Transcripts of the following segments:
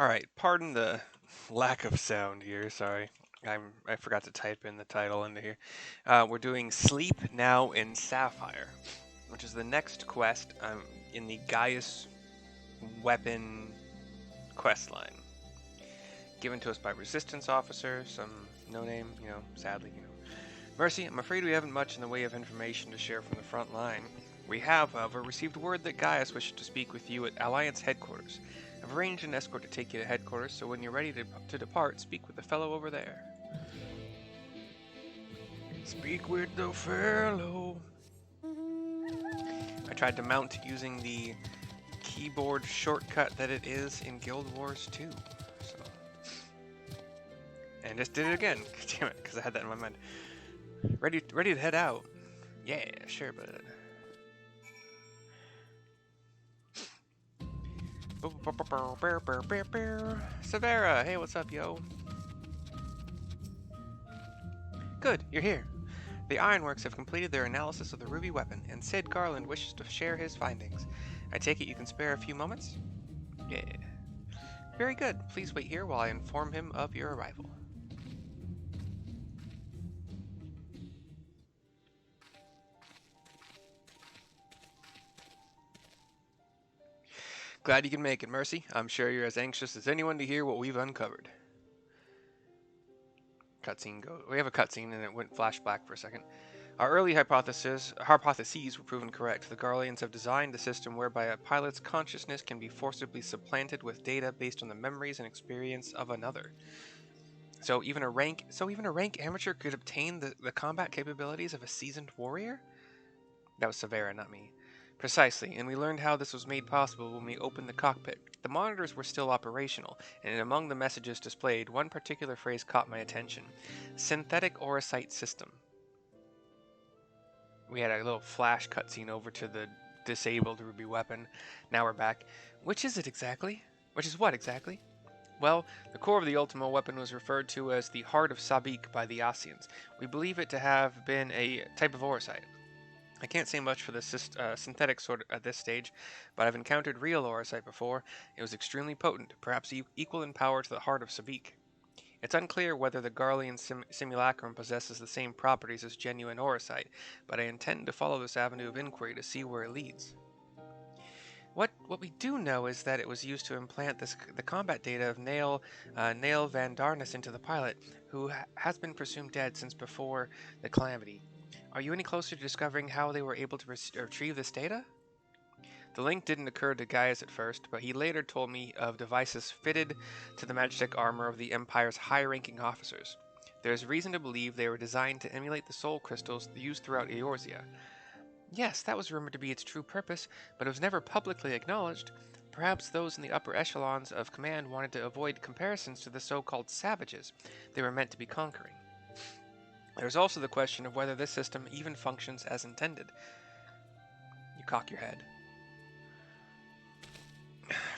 Alright, pardon the lack of sound here, sorry. I forgot to type in the title into here. We're doing Sleep Now in Sapphire, which is the next quest in the Gaius weapon quest line. Given to us by Resistance Officer, some no-name, sadly, Mercy, I'm afraid we haven't much in the way of information to share from the front line. We have, however, received word that Gaius wishes to speak with you at Alliance headquarters. I've arranged an escort to take you to headquarters, so when you're ready to depart, speak with the fellow over there. Speak with the fellow. I tried to mount using the keyboard shortcut that it is in Guild Wars 2. So. And just did it again. Damn it, because I had that in my mind. Ready to head out. Yeah, sure, bud. Severa, hey, what's up, yo? Good, you're here. The Ironworks have completed their analysis of the Ruby weapon, and Sid Garland wishes to share his findings. I take it you can spare a few moments? Yeah. Very good. Please wait here while I inform him of your arrival. Glad you can make it, Mercy. I'm sure you're as anxious as anyone to hear what we've uncovered. Cutscene go. We have a cutscene and it went flashback for a second. Our early hypotheses were proven correct. The Garleans have designed a system whereby a pilot's consciousness can be forcibly supplanted with data based on the memories and experience of another. So even a rank amateur could obtain the combat capabilities of a seasoned warrior? That was Severa, not me. Precisely, and we learned how this was made possible when we opened the cockpit. The monitors were still operational, and among the messages displayed, one particular phrase caught my attention. Synthetic Orosite System. We had a little flash cutscene over to the disabled Ruby weapon. Now we're back. Which is it exactly? Which is what exactly? Well, the core of the Ultimo weapon was referred to as the Heart of Sabik by the Asians. We believe it to have been a type of Orosite. I can't say much for the synthetic sort at this stage, but I've encountered real Orosite before. It was extremely potent, perhaps equal in power to the Heart of Sabik. It's unclear whether the Garlean simulacrum possesses the same properties as genuine Orosite, but I intend to follow this avenue of inquiry to see where it leads. What we do know is that it was used to implant the combat data of Nail Van Darnus into the pilot, who has been presumed dead since before the calamity. Are you any closer to discovering how they were able to retrieve this data? The link didn't occur to Gaius at first, but he later told me of devices fitted to the Magitech armor of the Empire's high-ranking officers. There is reason to believe they were designed to emulate the soul crystals used throughout Eorzea. Yes, that was rumored to be its true purpose, but it was never publicly acknowledged. Perhaps those in the upper echelons of command wanted to avoid comparisons to the so-called savages they were meant to be conquering. There's also the question of whether this system even functions as intended. You cock your head.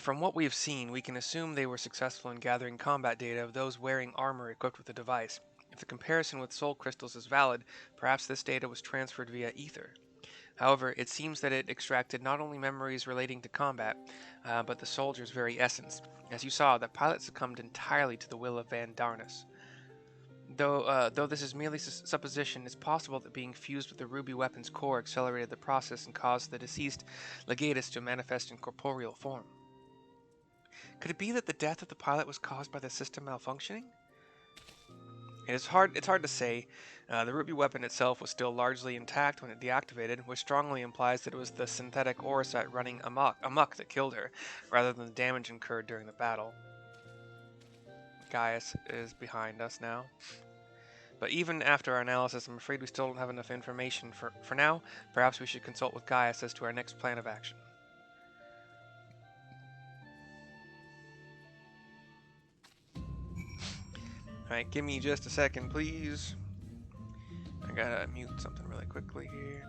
From what we have seen, we can assume they were successful in gathering combat data of those wearing armor equipped with the device. If the comparison with soul crystals is valid, perhaps this data was transferred via ether. However, it seems that it extracted not only memories relating to combat, but the soldier's very essence. As you saw, the pilot succumbed entirely to the will of Van Darnus. Though this is merely supposition, it's possible that being fused with the Ruby weapon's core accelerated the process and caused the deceased legatus to manifest in corporeal form. Could it be that the death of the pilot was caused by the system malfunctioning? It's hard to say. The Ruby weapon itself was still largely intact when it deactivated, which strongly implies that it was the synthetic Orosite running amok that killed her, rather than the damage incurred during the battle. Gaius is behind us now. But even after our analysis, I'm afraid we still don't have enough information. For now, perhaps we should consult with Gaius as to our next plan of action. Alright, give me just a second, please. I gotta mute something really quickly here.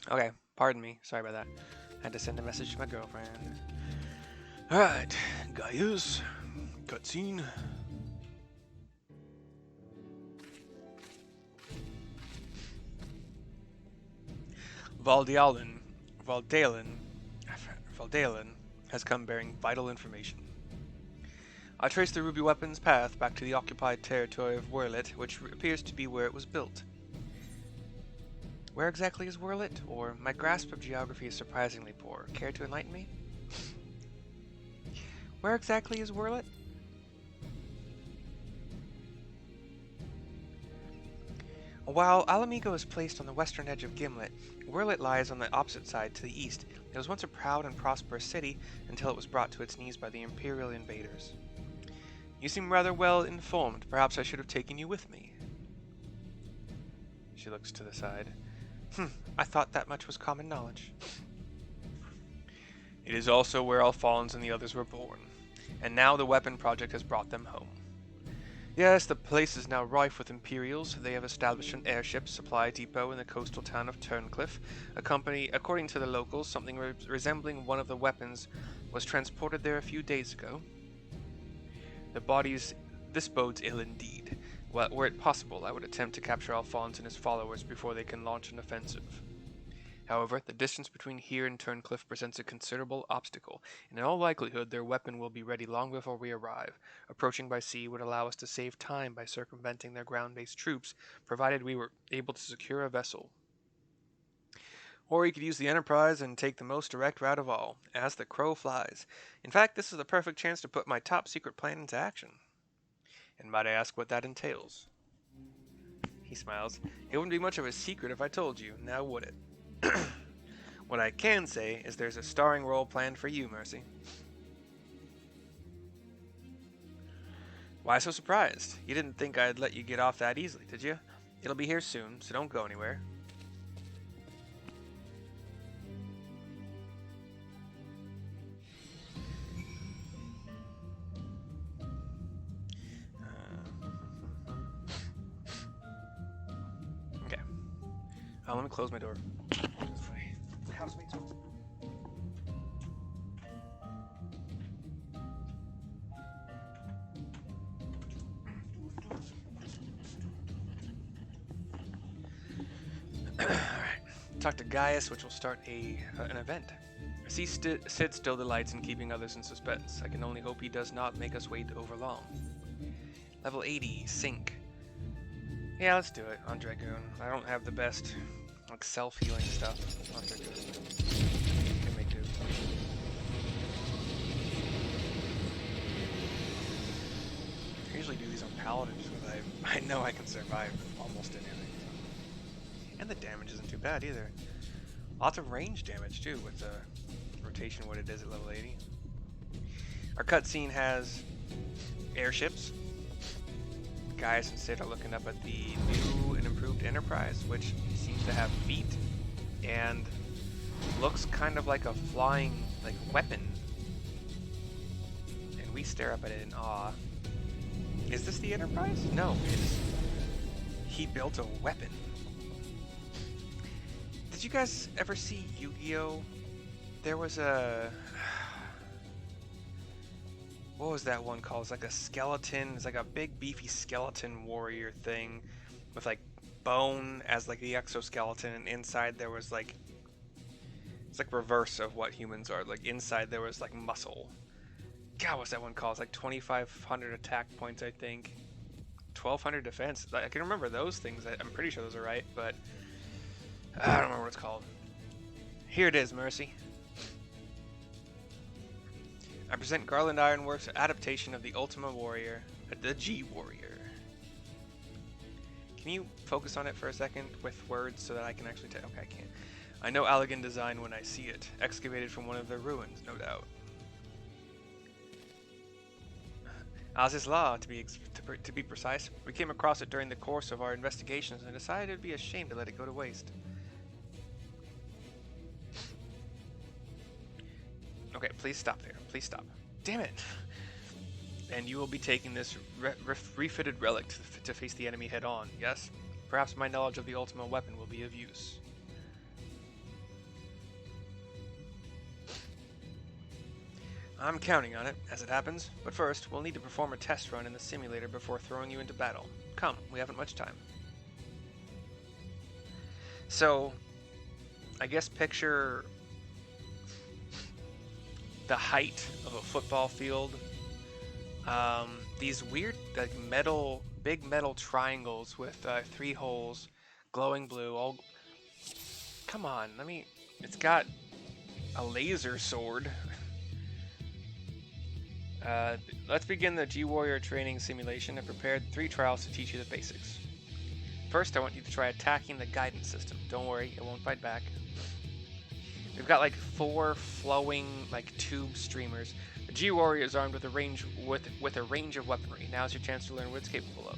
Okay, pardon me. Sorry about that. I had to send a message to my girlfriend. Alright, Gaius. Cutscene. Valdalen, Valdalen, Valdalen has come bearing vital information. I traced the ruby weapon's path back to the occupied territory of Wurlit, which appears to be where it was built. Where exactly is Wurlit? Or my grasp of geography is surprisingly poor. Care to enlighten me? Where exactly is Wurlit? While Alamigo is placed on the western edge of Gimlet, Wurlit lies on the opposite side to the east. It was once a proud and prosperous city until it was brought to its knees by the Imperial invaders. You seem rather well informed. Perhaps I should have taken you with me. She looks to the side. I thought that much was common knowledge. It is also where Alphonse and the others were born, and now the weapon project has brought them home. Yes, the place is now rife with Imperials. They have established an airship supply depot in the coastal town of Turncliffe. A company, according to the locals, something resembling one of the weapons was transported there a few days ago. This bodes ill indeed. Well, were it possible, I would attempt to capture Alphonse and his followers before they can launch an offensive. However, the distance between here and Turncliffe presents a considerable obstacle. In all likelihood, their weapon will be ready long before we arrive. Approaching by sea would allow us to save time by circumventing their ground-based troops, provided we were able to secure a vessel. Or we could use the Enterprise and take the most direct route of all, as the crow flies. In fact, this is the perfect chance to put my top secret plan into action. And might I ask what that entails? He smiles. It wouldn't be much of a secret if I told you, now would it? What I can say is there's a starring role planned for you, Mercy. Why so surprised? You didn't think I'd let you get off that easily, did you? It'll be here soon, so don't go anywhere. Okay. Let me close my door. Housemates. Alright. Talk to Gaius, which will start an event. See Sid still delights in keeping others in suspense. I can only hope he does not make us wait over long. Level 80, Sync. Yeah, let's do it on Dragoon. I don't have the best like self-healing stuff on Dragoon. Can make do. I usually do these on Paladin just because I know I can survive almost anything. And the damage isn't too bad either. Lots of range damage too with the rotation what it is at level 80. Our cutscene has airships. Gaius and Sid are looking up at the new and improved Enterprise, which seems to have feet and looks kind of like a flying weapon. And we stare up at it in awe. Is this the Enterprise? No, he built a weapon. Did you guys ever see Yu-Gi-Oh? There was a... What was that one called? It's like a skeleton. It's like a big beefy skeleton warrior thing with like bone as like the exoskeleton, and inside there was like... It's like reverse of what humans are. Like inside there was like muscle. God, what's that one called? It's like 2,500 attack points, I think. 1,200 defense. I can remember those things. I'm pretty sure those are right, but... I don't remember what it's called. Here it is, Mercy. I present Garland Ironworks' adaptation of the Ultima Warrior, the G Warrior. Can you focus on it for a second with words so that I can actually tell? Okay, I can't. I know elegant design when I see it, excavated from one of their ruins, no doubt. As is law, to be precise. We came across it during the course of our investigations and decided it would be a shame to let it go to waste. Okay, please stop there. Please stop. Damn it! And you will be taking this refitted relic to face the enemy head on, yes? Perhaps my knowledge of the Ultima weapon will be of use. I'm counting on it, as it happens, but first, we'll need to perform a test run in the simulator before throwing you into battle. Come, we haven't much time. So, I guess picture the height of a football field. These weird, like big metal triangles with 3 holes, glowing blue. All, come on, it's got a laser sword. Let's begin the G-Warrior training simulation. I prepared 3 trials to teach you the basics. First, I want you to try attacking the guidance system. Don't worry, it won't fight back. We've got like 4 flowing like tube streamers. The G-Warrior is armed with a range of weaponry. Now's your chance to learn what it's capable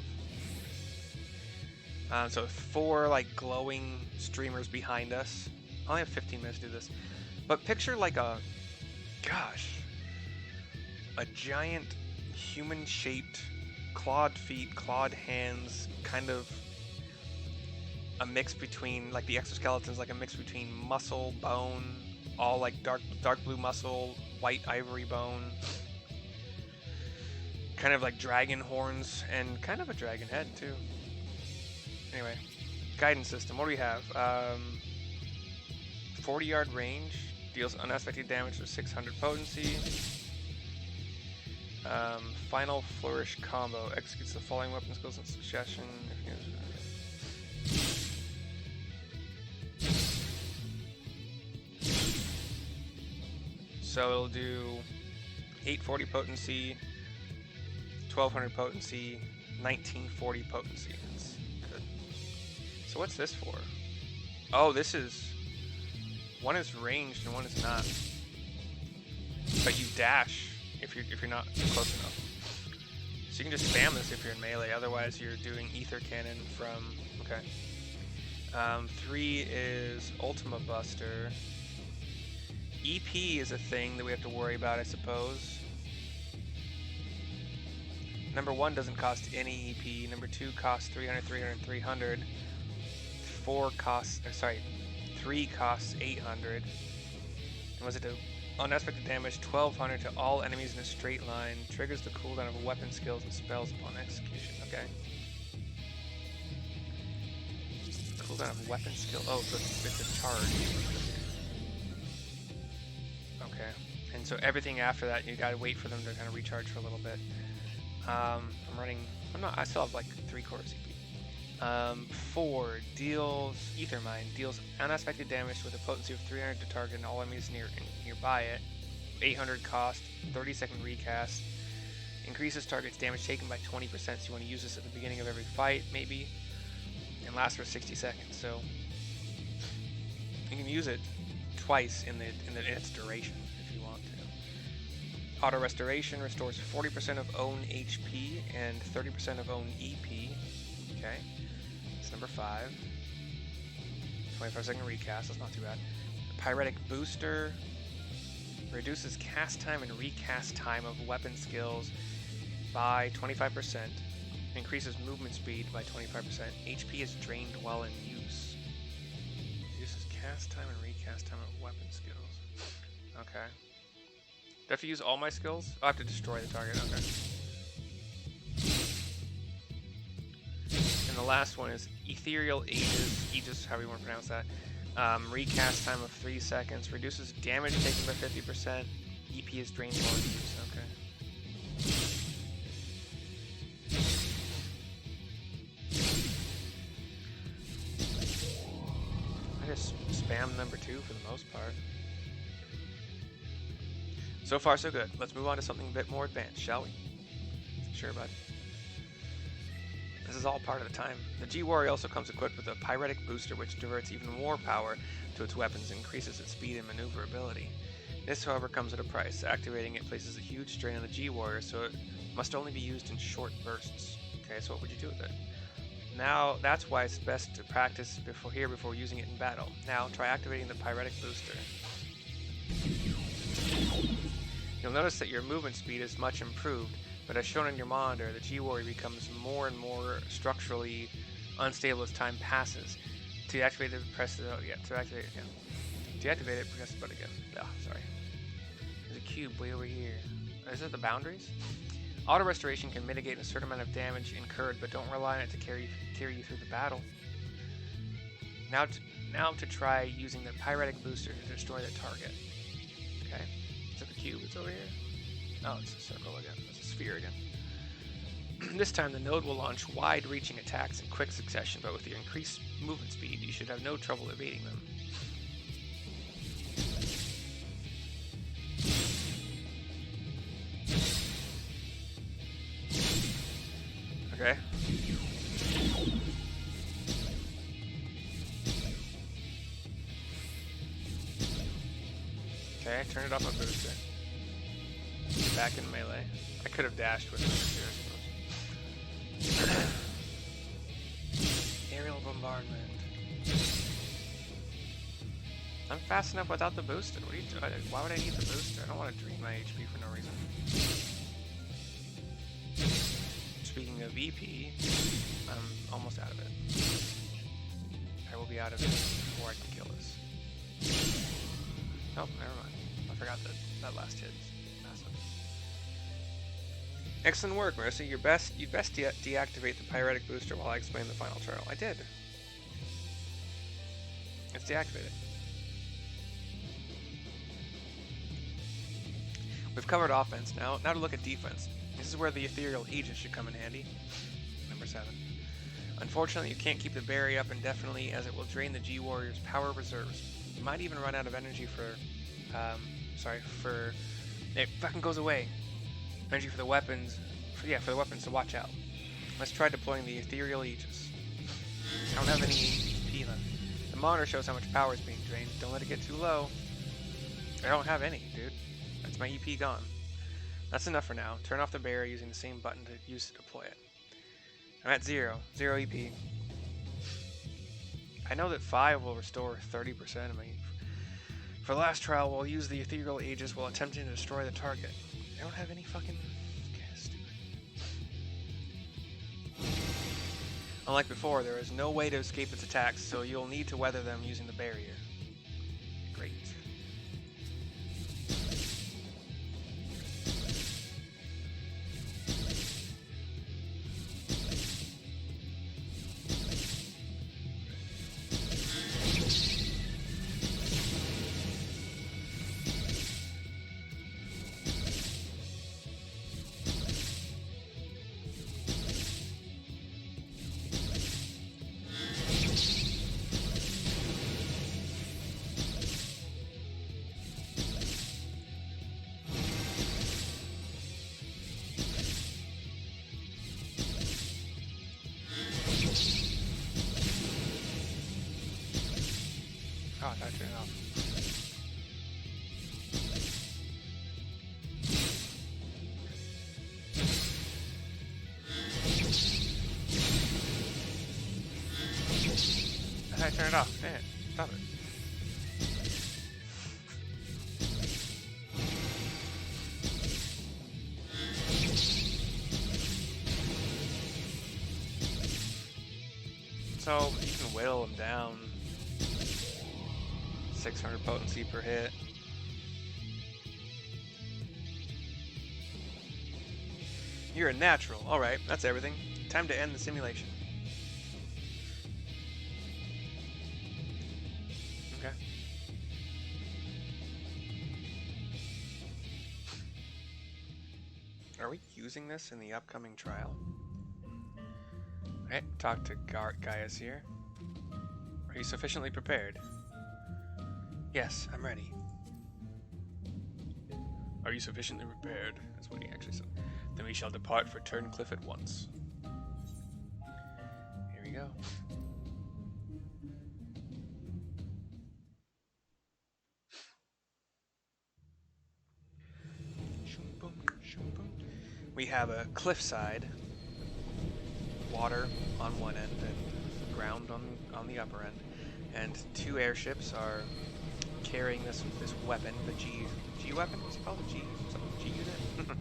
of. So 4 like glowing streamers behind us. I only have 15 minutes to do this. But picture like a giant human-shaped clawed feet, clawed hands, kind of a mix between, like the exoskeleton's like a mix between muscle, bone, all like dark blue muscle, white ivory bone, kind of like dragon horns, and kind of a dragon head too. Anyway, guidance system, what do we have? 40-yard range, deals unexpected damage with 600 potency. Final flourish combo, executes the following weapon skills in succession. So it'll do 840 potency, 1200 potency, 1940 potency. That's good. So what's this for? Oh, this is... one is ranged and one is not. But you dash if you're not close enough. So you can just spam this if you're in melee. Otherwise, you're doing ether cannon from... okay. 3 is Ultima Buster. EP is a thing that we have to worry about, I suppose. Number 1 doesn't cost any EP. Number 2 costs 300, 300, 300. 3 costs 800. And was it to unexpected damage 1200 to all enemies in a straight line. Triggers the cooldown of weapon skills and spells upon execution. Okay. Cooldown of weapon skill. Oh, so it's a charge. Okay, and so everything after that, you gotta wait for them to kind of recharge for a little bit. I still have like 3/4 EP. 4 deals Ether Mine, deals unexpected damage with a potency of 300 to target and all enemies nearby it. 800 cost, 30-second recast. Increases target's damage taken by 20%, so you want to use this at the beginning of every fight, maybe. And lasts for 60 seconds, so you can use it twice in its duration if you want to. Auto Restoration restores 40% of own HP and 30% of own EP. Okay, that's number 5. 25-second recast, that's not too bad. Pyretic Booster reduces cast time and recast time of weapon skills by 25%. Increases movement speed by 25%. HP is drained while in use. Reduces cast time and recast time of weapon skills. Okay. Do I have to use all my skills? I'll have to destroy the target. Okay. And the last one is Ethereal Aegis, however you want to pronounce that. Recast time of 3 seconds. Reduces damage taken by 50%. EP is drained while in use. Okay. I just spam number 2 for the most part. So far, so good. Let's move on to something a bit more advanced, shall we? Sure, bud. This is all part of the time. The G-Warrior also comes equipped with a Pyretic Booster, which diverts even more power to its weapons and increases its speed and maneuverability. This, however, comes at a price. Activating it places a huge strain on the G-Warrior, so it must only be used in short bursts. Okay, so what would you do with it? Now, that's why it's best to practice before using it in battle. Now, try activating the Pyretic Booster. You'll notice that your movement speed is much improved, but as shown on your monitor, the G-Warrior becomes more and more structurally unstable as time passes. To activate it, press the... yeah, to activate it again. To activate it, press the button again. Ah, sorry. There's a cube way over here. Is it the boundaries? Auto restoration can mitigate a certain amount of damage incurred, but don't rely on it to carry you through the battle. Now to try using the pyretic booster to destroy the target. Okay. Is it the cube? It's over here. Oh, it's a circle again. It's a sphere again. This time the node will launch wide-reaching attacks in quick succession, but with your increased movement speed, you should have no trouble evading them. Okay. Okay, turn it off my booster. Back in melee. I could have dashed with it here, I suppose. Aerial bombardment. I'm fast enough without the booster. What are you doing? Why would I need the booster? I don't want to drain my HP for no reason. Speaking of EP, I'm almost out of it. I will be out of it before I can kill this. Oh, never mind. I forgot that last hit's massive. Excellent work, Mercy. You'd best deactivate the pyretic booster while I explain the final trial. I did. It's deactivated. We've covered offense now. Now to look at defense. This is where the ethereal Aegis should come in handy. Number 7. Unfortunately, you can't keep the barrier up indefinitely, as it will drain the G-Warrior's power reserves. You might even run out of energy it fucking goes away. Energy for the weapons. For the weapons, so watch out. Let's try deploying the ethereal Aegis. I don't have any EP left. The monitor shows how much power is being drained. Don't let it get too low. I don't have any, dude. That's my EP gone. That's enough for now. Turn off the barrier using the same button to use to deploy it. I'm at 0. 0 EP. I know that 5 will restore 30% of my EP. For the last trial, we'll use the ethereal Aegis while attempting to destroy the target. I don't have any fucking... Okay, stupid. Unlike before, there is no way to escape its attacks, so you'll need to weather them using the barrier. Great. Oh, I turned it off. I turned it off. Dang it. Stop it. So you can whittle them down. 600 potency per hit. You're a natural. Alright, that's everything. Time to end the simulation. Okay. Are we using this in the upcoming trial? Alright, talk to Gaius here. Are you sufficiently prepared? Yes, I'm ready. Are you sufficiently prepared? That's what he actually said. Then we shall depart for Turncliffe at once. Here we go. We have a cliffside, water on one end and ground on the upper end, and 2 airships are carrying this weapon, the G weapon. What's it called? The G unit.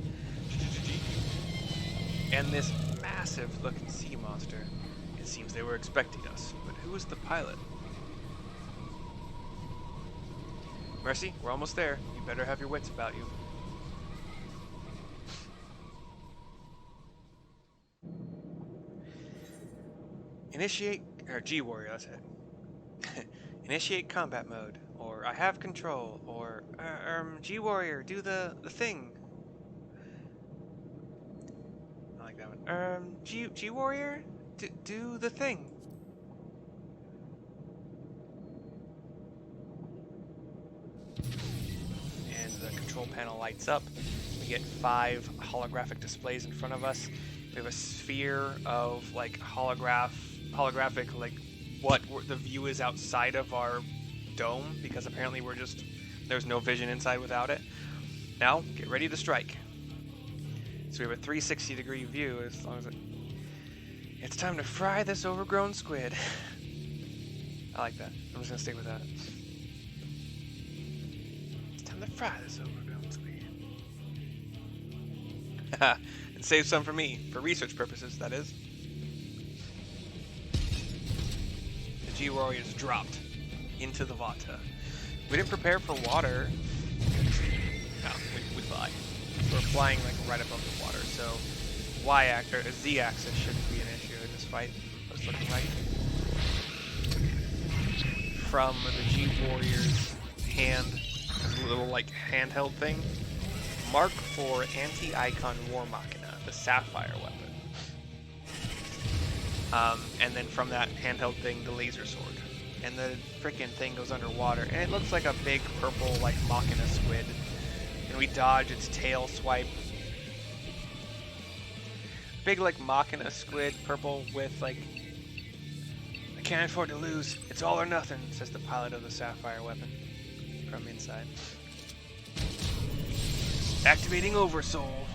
And this massive-looking sea monster. It seems they were expecting us, but who is the pilot? Mercy, we're almost there. You better have your wits about you. Initiate, or G-Warrior, that's it. Initiate combat mode, or I have control, or G-Warrior, do the thing. I like that one. G-Warrior, do the thing. And the control panel lights up. We get 5 holographic displays in front of us. We have a sphere of like holographic like what the view is outside of our dome, because apparently there's no vision inside without it. Now get ready to strike. So we have a 360-degree view as long as it's time to fry this overgrown squid. I like that. I'm just gonna stick with that. It's time to fry this overgrown squid. And save some for me, for research purposes, that is. The G-Warrior is dropped into the Vata. We didn't prepare for water. No, we fly. We're flying like right above the water, so Z-axis shouldn't be an issue in this fight. What's looking like. From the G-Warrior's hand, this little like handheld thing, mark for anti-icon warmachina, the Sapphire weapon. And then from that handheld thing, the laser sword. And the frickin' thing goes underwater, and it looks like a big purple like machina squid. And we dodge its tail swipe. Big like machina squid, purple with like, I can't afford to lose. It's all or nothing, says the pilot of the Sapphire weapon from inside. Activating Oversoul.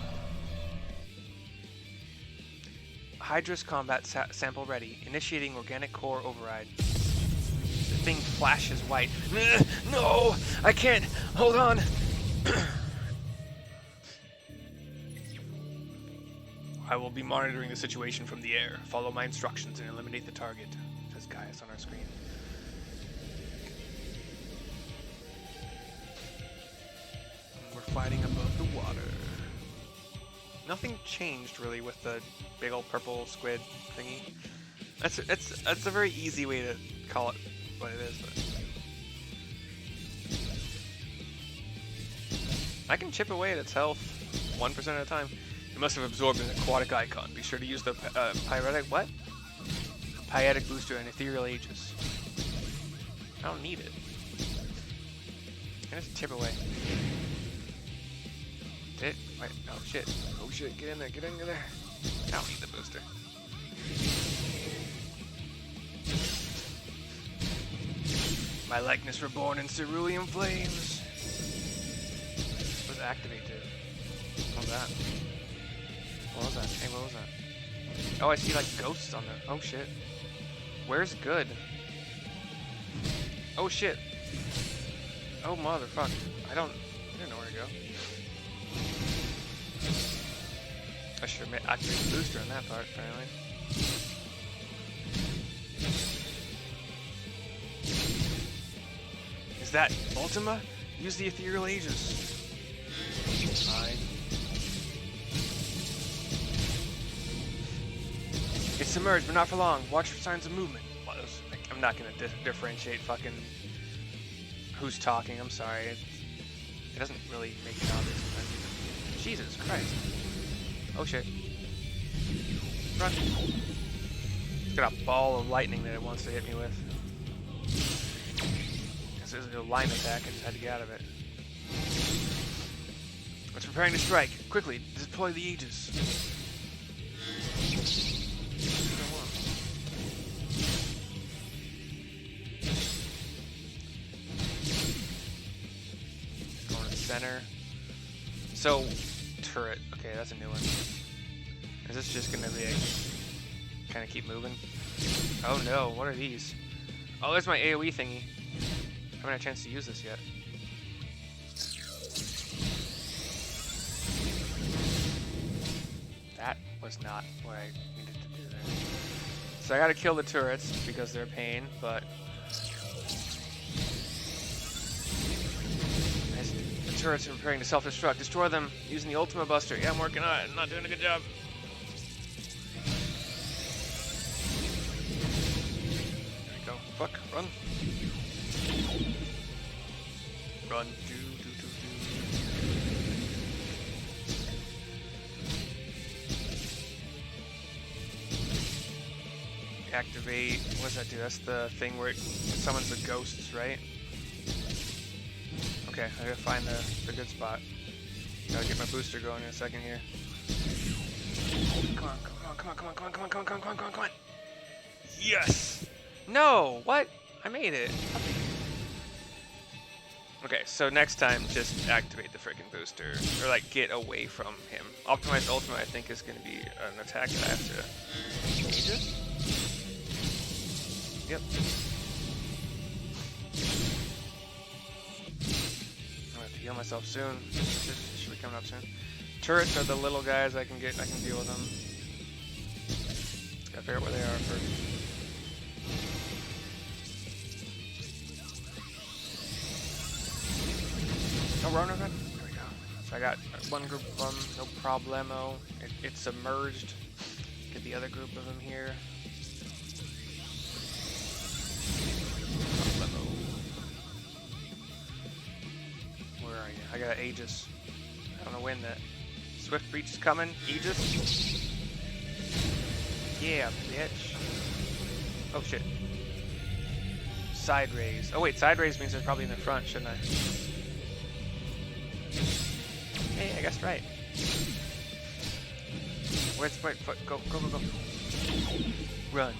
Hydra's combat sample ready. Initiating organic core override. The thing flashes white. No, I can't. Hold on. I will be monitoring the situation from the air. Follow my instructions and eliminate the target, says Gaius on our screen. We're fighting above the water. Nothing changed really with the big old purple squid thingy. That's a very easy way to call it what it is. But I can chip away at its health 1% at a time. It must have absorbed an aquatic icon. Be sure to use the Pietic booster and ethereal Aegis. I don't need it. I can just chip away. Did it? Wait, oh shit. Oh shit, get in there, get in there. I don't need the booster. My likeness reborn in cerulean flames. What's activate do? What was that? What was that? Hey, what was that? Oh, I see like ghosts on there. Oh shit. Where's good? Oh shit. Oh motherfucker. I didn't know where to go. I should have activated the booster on that part, apparently. Is that Ultima? Use the ethereal Aegis. Fine. It's submerged, but not for long. Watch for signs of movement. Well, I'm not gonna differentiate fucking who's talking. I'm sorry. It doesn't really make it obvious. Jesus Christ. Oh shit. Run. It's got a ball of lightning that it wants to hit me with. This is a line attack. I just had to get out of it. It's preparing to strike. Quickly, deploy the Aegis. Going to center. So, turret. Okay, that's a new one. Is this just gonna be kind of keep moving? Oh no, what are these? Oh, there's my AoE thingy. I haven't had a chance to use this yet. That was not what I needed to do there. So I gotta kill the turrets because they're a pain, but turrets are preparing to self-destruct. Destroy them using the Ultima Buster. Yeah, I'm working on it. I'm not doing a good job. There we go. Fuck. Run. Run. Do. Activate. What does that do? That's the thing where it summons the ghosts, right? Okay, I gotta find the good spot. Gotta get my booster going in a second here. Come on. Yes! No! What? I made it. Okay, so next time, just activate the freaking booster. Or, like, get away from him. Optimized Ultima, I think, is gonna be an attack that I have to... Aegis? Yep. I'm gonna have to heal myself soon. Should be coming up soon. Turrets are the little guys I can deal with them. Gotta figure out where they are first. No runner. There we go. So I got one group of them, no problemo. It's submerged. Get the other group of them here. Where are you? I got Aegis. I don't know when that. Swift Breach is coming. Aegis. Yeah, bitch. Oh shit. Side raise. Oh wait, side raise means they're probably in the front, shouldn't I? Hey, I guess right. Wait, go. Run.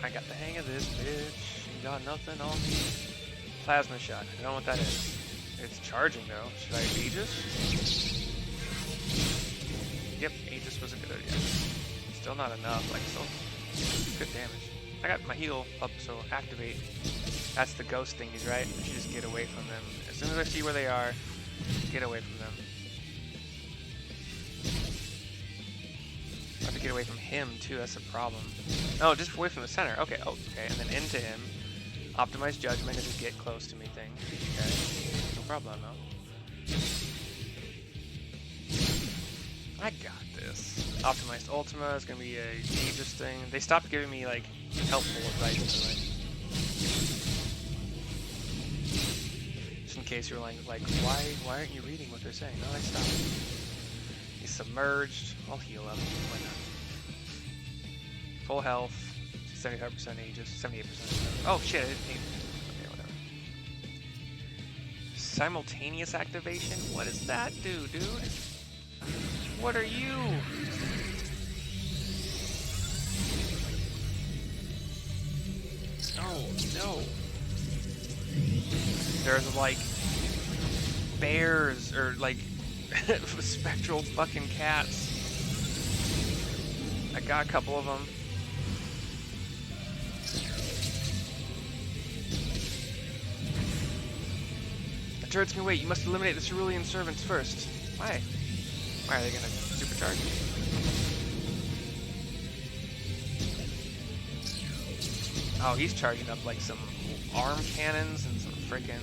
I got the hang of this, bitch. You got nothing on me. Plasma shot. I don't know what that is. It's charging though. Should I Aegis? Yep, Aegis was a good idea. Still not enough. Like, still good damage. I got my heal up, so activate. That's the ghost thingies, right? I should just get away from them. As soon as I see where they are, get away from them. I have to get away from him too, that's the problem. Oh, just away from the center. Okay, okay, and then into him. Optimize judgment is a get close to me thing. Okay, no problem though. I got this. Optimized Ultima is gonna be a Aegis thing. They stopped giving me like helpful advice by the way. Just in case you're like why aren't you reading what they're saying? No, I stopped. He's submerged. I'll heal up. Why not? Full health. 75% Aegis. 78%. Oh shit! I didn't need. Okay, whatever. Simultaneous activation. What does that do, dude? What are you? Oh no! There's like bears or like spectral fucking cats. I got a couple of them. The turrets can wait. You must eliminate the cerulean servants first. Why? Why are they gonna supercharge? Oh, he's charging up like some arm cannons and some freaking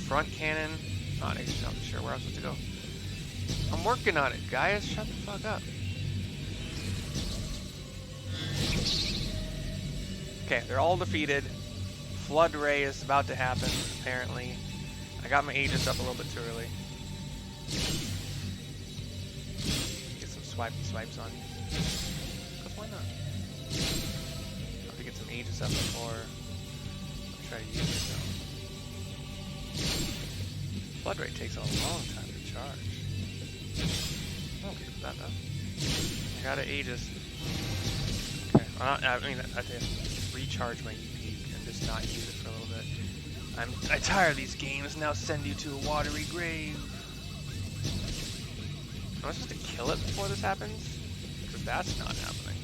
front cannon. Not sure where I'm supposed to go. I'm working on it, guys. Shut the fuck up. Okay, they're all defeated. Flood Ray is about to happen, apparently. I got my Aegis up a little bit too early. Get some swipes on you. Because why not? I'll have to get some Aegis up before I try to use it though. Flood Ray takes a long time to charge. I'm okay with that though. I got an Aegis. Okay, I mean, I have to recharge my EP and just not use it for a little bit. I'm tired of these games. Now send you to a watery grave. Am I supposed to kill it before this happens? Because that's not happening.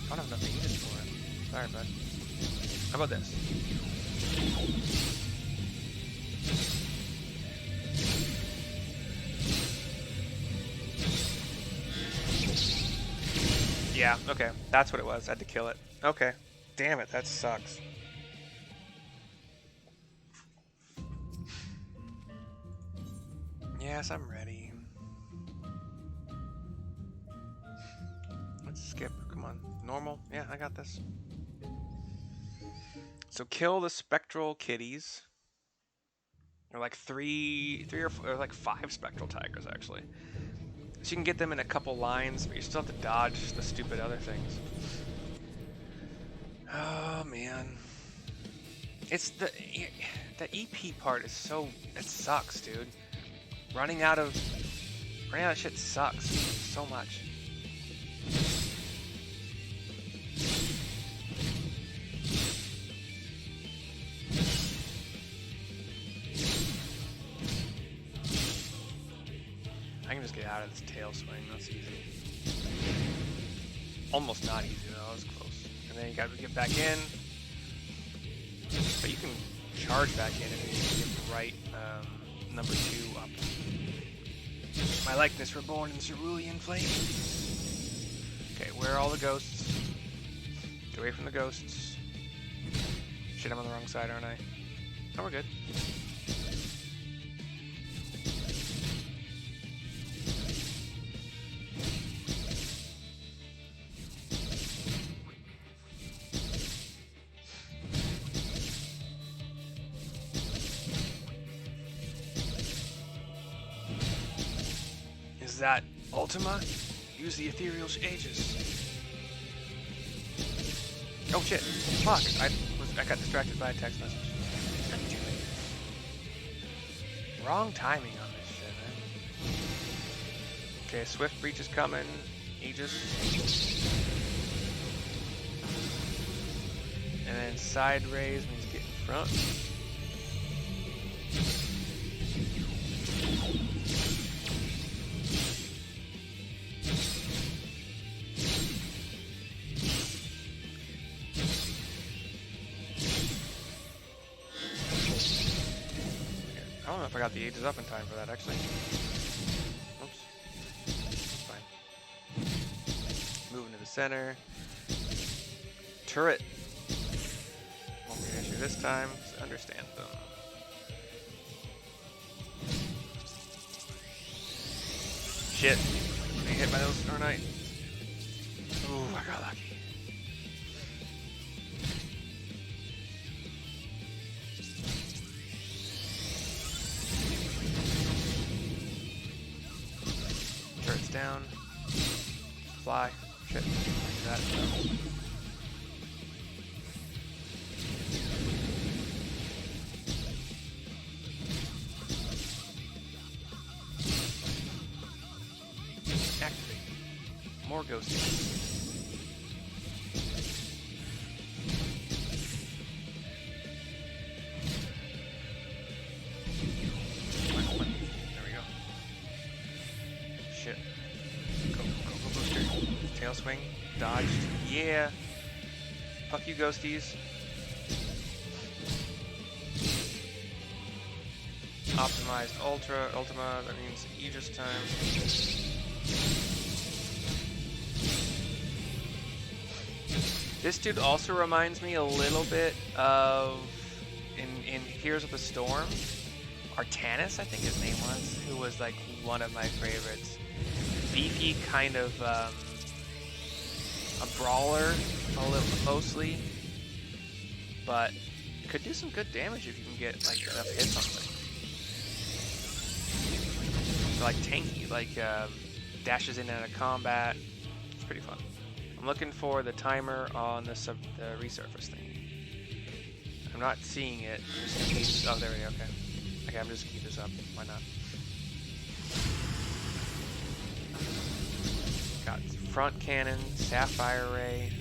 I don't have enough Aegis for it. Sorry, bud. How about this? Yeah, okay. That's what it was. I had to kill it. Okay. Damn it, that sucks. Yes, I'm ready. Let's skip. Come on. Normal. Yeah, I got this. So kill the spectral kitties. Or like three or four, or like 5 spectral tigers, actually. So you can get them in a couple lines, but you still have to dodge the stupid other things. Oh, man. It's the EP part is so... It sucks, dude. Running out of shit sucks so much. I can just get out of this tail swing. That's easy. Almost not easy though. That was close. And then you got to get back in. But you can charge back in if you get the right number 2 up. My likeness reborn in cerulean flame. Okay, where are all the ghosts? Get away from the ghosts. Shit, I'm on the wrong side, aren't I? Oh, we're good. Is that Ultima? Use the ethereal Aegis. Oh shit! Fuck! I got distracted by a text message. God damn it. Wrong timing on this shit, man. Okay, Swift Breach is coming. Aegis. And then side raise means get in front. I don't know if I got the Aegis up in time for that, actually. Oops. That's fine. Moving to the center. Turret. Won't be an issue this time, so understand them. Shit. Getting hit by those, aren't I? Ooh, I got lucky. Turret's down. Fly. Shit. That. Activate. More ghosts. Tail swing, dodged, yeah. Fuck you, ghosties. Optimized Ultima, that means Aegis time. This dude also reminds me a little bit of, in Heroes of the Storm, Artanis, I think his name was, who was like one of my favorites. Beefy, kind of a brawler, mostly, but could do some good damage if you can get like enough hits on them. So like tanky, like dashes in and out of combat. It's pretty fun. I'm looking for the timer on the resurface thing. I'm not seeing it. Just in case. Oh, there we go. Okay. Okay, I'm just keep this up. Why not? Got front cannon, Sapphire ray.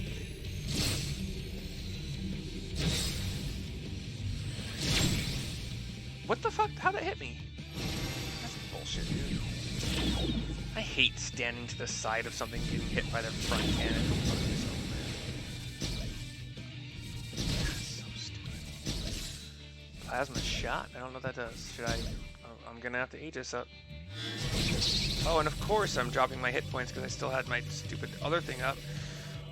What the fuck? How'd that hit me? That's bullshit, dude. I hate standing to the side of something getting hit by their front cannon. So stupid. Plasma shot? I don't know what that does. Should I? Oh, I'm gonna have to Aegis up. Oh, and of course I'm dropping my hit points because I still had my stupid other thing up.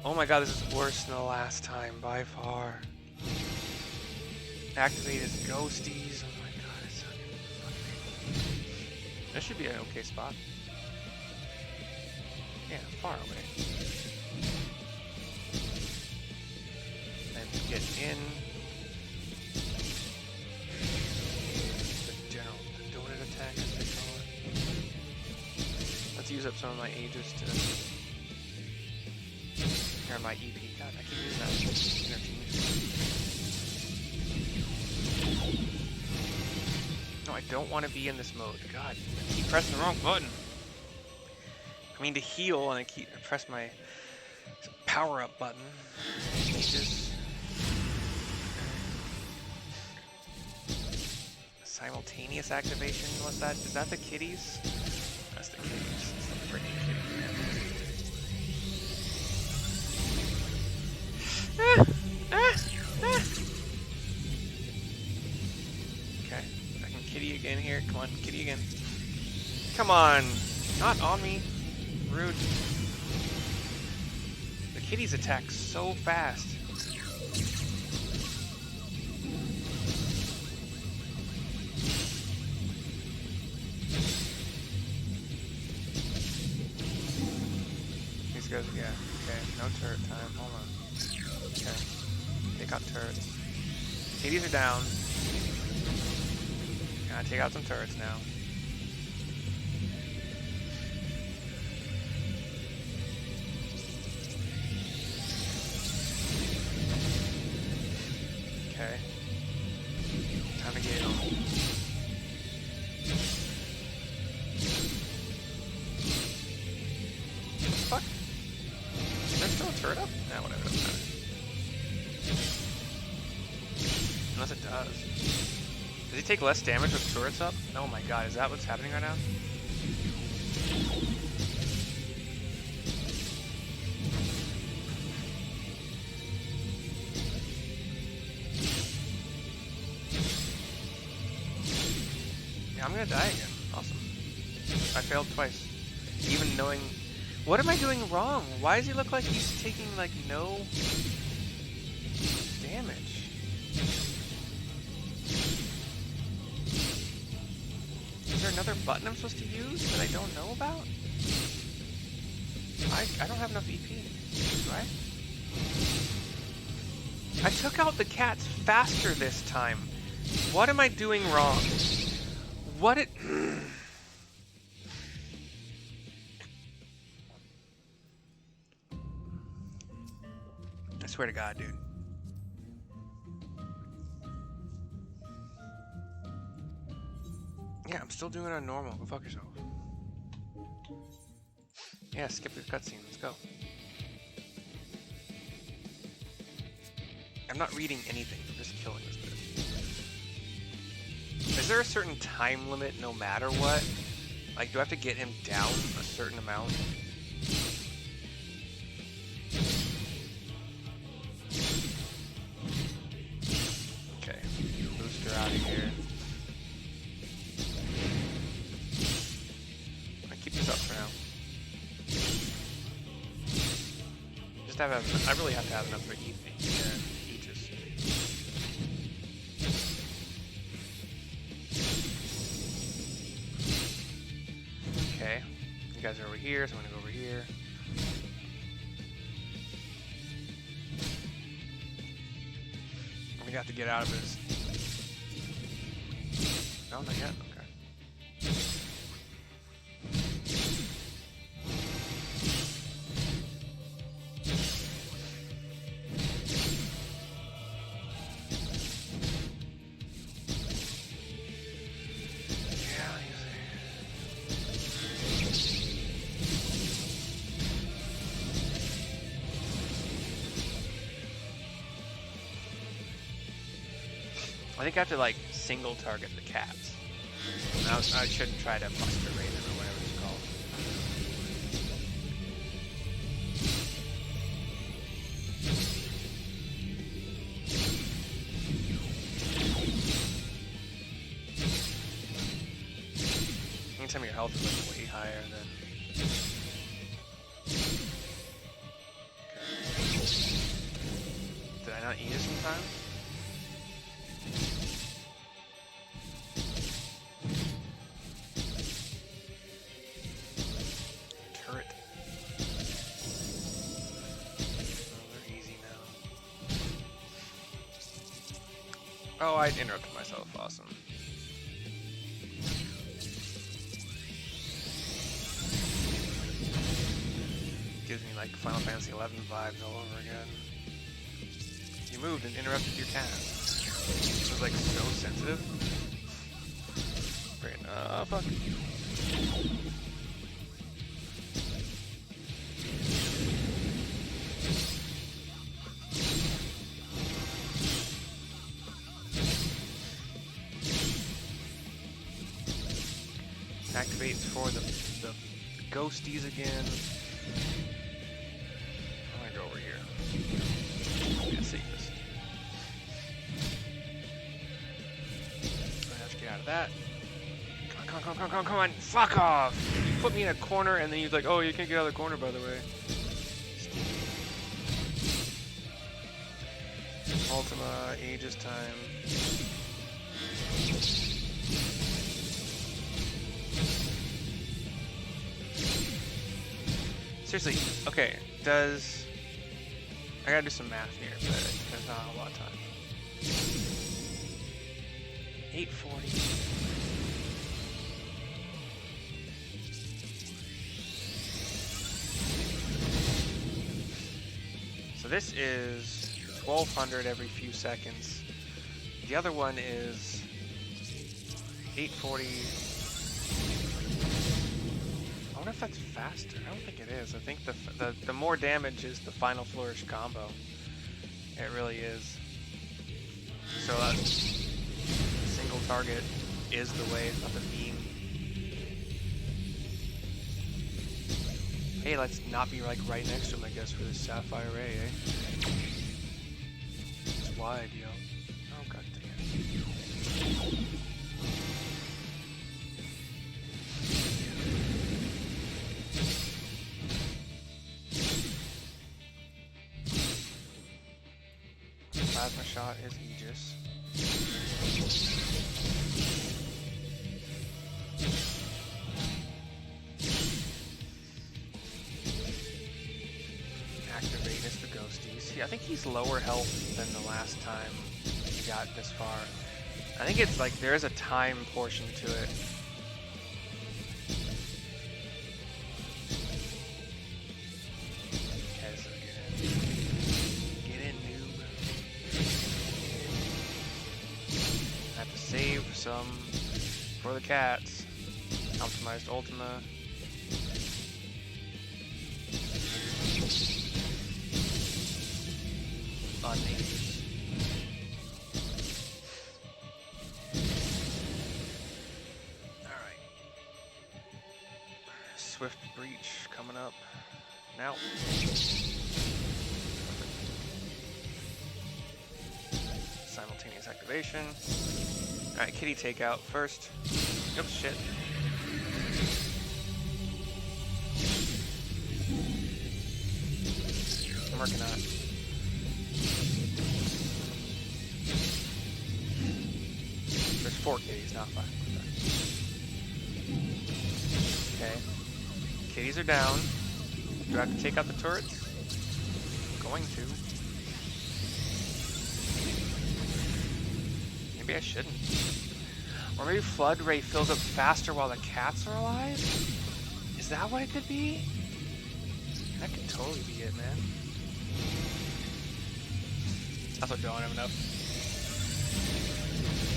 Oh my god, this is worse than the last time, by far. Activate his ghosties. Oh my god, it's so fucking. That should be an okay spot. Yeah, far away. And get in. The general donut attack, as they call it. Let's use up some of my Aegis to. Or my EP. God, I keep using that energy. No, I don't want to be in this mode. God, I keep pressing the wrong button. I mean to heal, and I press my power up button. Just simultaneous activation. What's that? Is that the kitties? That's the kitties. It's the freaking kitties, man. Okay, I can kitty again here. Come on, kitty again. Come on, not on me. Rude. The kitties attack so fast. These guys, yeah. Okay, no turret time. Hold on. Okay. Take out turrets. Kitties are down. Gotta take out some turrets now. Okay. Time to get it on. What the fuck? Is there still a turret up? Nah, whatever, doesn't matter. Unless it does. Does he take less damage with turrets up? Oh my god, is that what's happening right now? Yeah, I'm gonna die again. Awesome. I failed twice. Even knowing... What am I doing wrong? Why does he look like he's taking, like, no damage? Is there another button I'm supposed to use that I don't know about? I don't have enough EP, do I? I took out the cats faster this time. What am I doing wrong? What it... I swear to God, dude. Yeah, I'm still doing it on normal. Go fuck yourself. Yeah, skip the cutscene. Let's go. I'm not reading anything. I'm just killing this bitch. Is there a certain time limit no matter what? Like, do I have to get him down a certain amount? Okay. Booster out of here. Up for now. Just have I really have to have enough for Aegis. Okay, you guys are over here, so I'm gonna go over here. I'm gonna have to get out of his. No, not yet. Okay. I think I have to like single target the cats. I shouldn't try to Buster Raven or whatever it's called. Anytime your health is like way higher than... Okay. Aegis in time. Turret. Oh, they're easy now. Oh, I interrupted myself. Awesome. Gives me like Final Fantasy XI vibes all over again. You moved and interrupted your task. It was like so sensitive. Great. Fuck. Activates for the ghosties again. I'm gonna go over here. Yeah, safest. Let's get out of that. Come on, fuck off! You put me in a corner and then you're like, oh, you can't get out of the corner, by the way. Ultima, Aegis time. Seriously, okay, I gotta do some math here, but there's not a lot of time. 840. So this is 1200 every few seconds. The other one is 840. I wonder if that's faster. I don't think it is. I think the more damage is the final flourish combo. It really is. So single target is the way, not the beam. Hey, let's not be like right next to him, I guess, for this Sapphire Ray, eh? It's wide, yo. Oh, god damn. Plasma shot is Aegis. Activate is the ghosties. See, I think he's lower health than the last time he got this far. I think it's like there is a time portion to it. Okay, so get in, noob. Have to save some for the cats. Optimized Ultima. Aegis. Alright. Swift breach coming up. Now. Simultaneous activation. Alright, kitty takeout first. Oops, shit. I'm working on it. There's 4 kitties, not 5. Okay. Kitties are down. Do I have to take out the turrets? I'm going to. Maybe I shouldn't. Or maybe Flood Ray fills up faster while the cats are alive? Is that what it could be? That could totally be it, man. Also don't have enough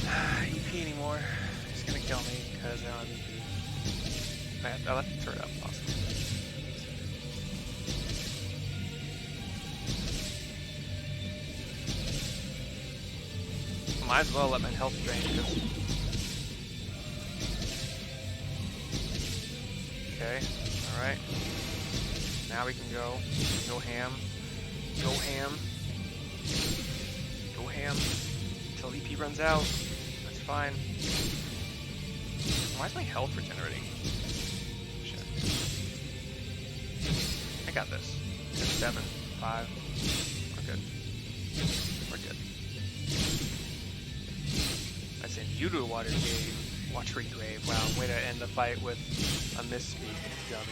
EP anymore. It's gonna kill me because I don't have EP. I left the turret up, awesome. Might as well let my health drain because. Okay, alright. Now we can go. Go ham. Go ham. Go ham. Until EP runs out. That's fine. Why is my health regenerating? Shit. I got this. It's 7, 5. We're good. We're send you to a watery grave. Wow, way to end the fight with a misspeak, dummy.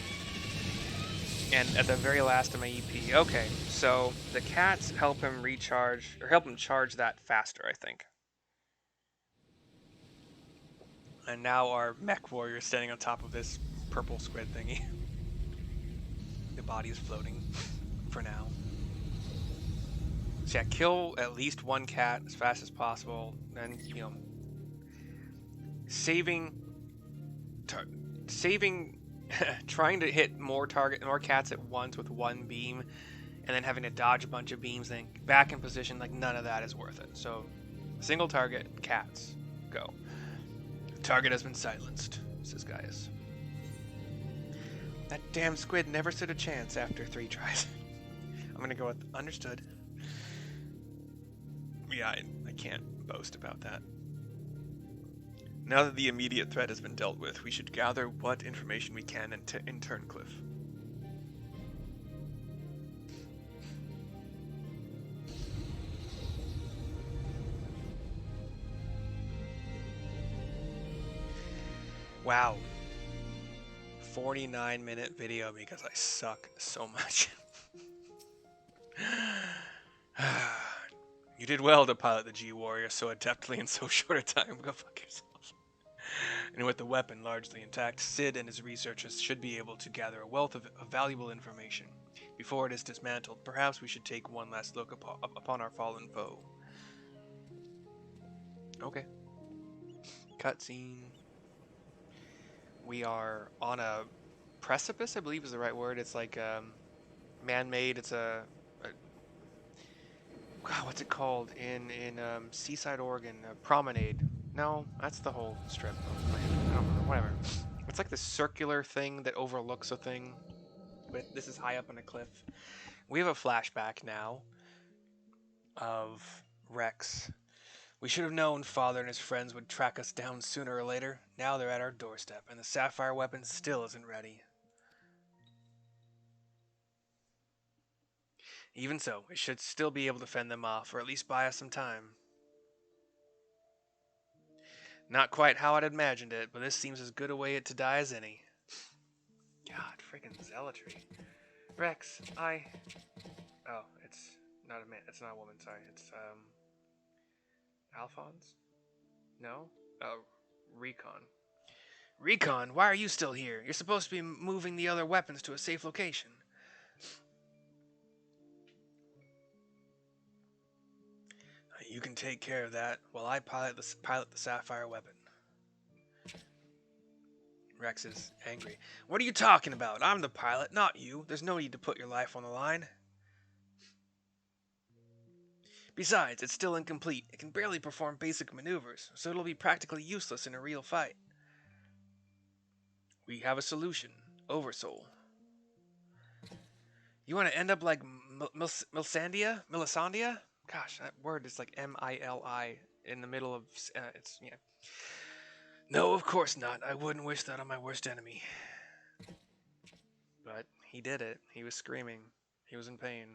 And at the very last of my EP. Okay, so the cats help him recharge, or help him charge that faster, I think. And now our mech warrior is standing on top of this purple squid thingy. The body is floating for now. So yeah, kill at least one cat as fast as possible. Then, you know, saving, trying to hit more cats at once with one beam, and then having to dodge a bunch of beams, then back in position, like none of that is worth it. So, single target, cats, go. Target has been silenced, says Gaius. That damn squid never stood a chance after 3 tries. I'm gonna go with understood. Yeah, I can't boast about that. Now that the immediate threat has been dealt with, we should gather what information we can in Turncliffe. Wow. 49-minute video because I suck so much. You did well to pilot the G-Warrior so adeptly in so short a time. Go fuck yourself. And with the weapon largely intact, Sid and his researchers should be able to gather a wealth of valuable information. Before it is dismantled, perhaps we should take one last look upon our fallen foe. Okay. Cutscene. We are on a precipice, I believe is the right word. It's like man-made. It's a God, what's it called in Seaside, Oregon? A promenade. No, that's the whole strip of land. I don't know. Whatever. It's like this circular thing that overlooks a thing. But this is high up on a cliff. We have a flashback now of Rex. We should have known Father and his friends would track us down sooner or later. Now they're at our doorstep, and the Sapphire weapon still isn't ready. Even so, we should still be able to fend them off, or at least buy us some time. Not quite how I'd imagined it, but this seems as good a way to die as any. God, freaking zealotry. Rex, Oh, it's not a man. It's not a woman, sorry. It's, Alphonse? No? Oh, Recon. Recon, why are you still here? You're supposed to be moving the other weapons to a safe location. You can take care of that while I pilot the Sapphire weapon. Rex is angry. What are you talking about? I'm the pilot, not you. There's no need to put your life on the line. Besides, it's still incomplete. It can barely perform basic maneuvers, so it'll be practically useless in a real fight. We have a solution. Oversoul. You want to end up like Milisandia? Gosh, that word is like M-I-L-I in the middle of... it's, yeah. No, of course not. I wouldn't wish that on my worst enemy. But he did it. He was screaming. He was in pain.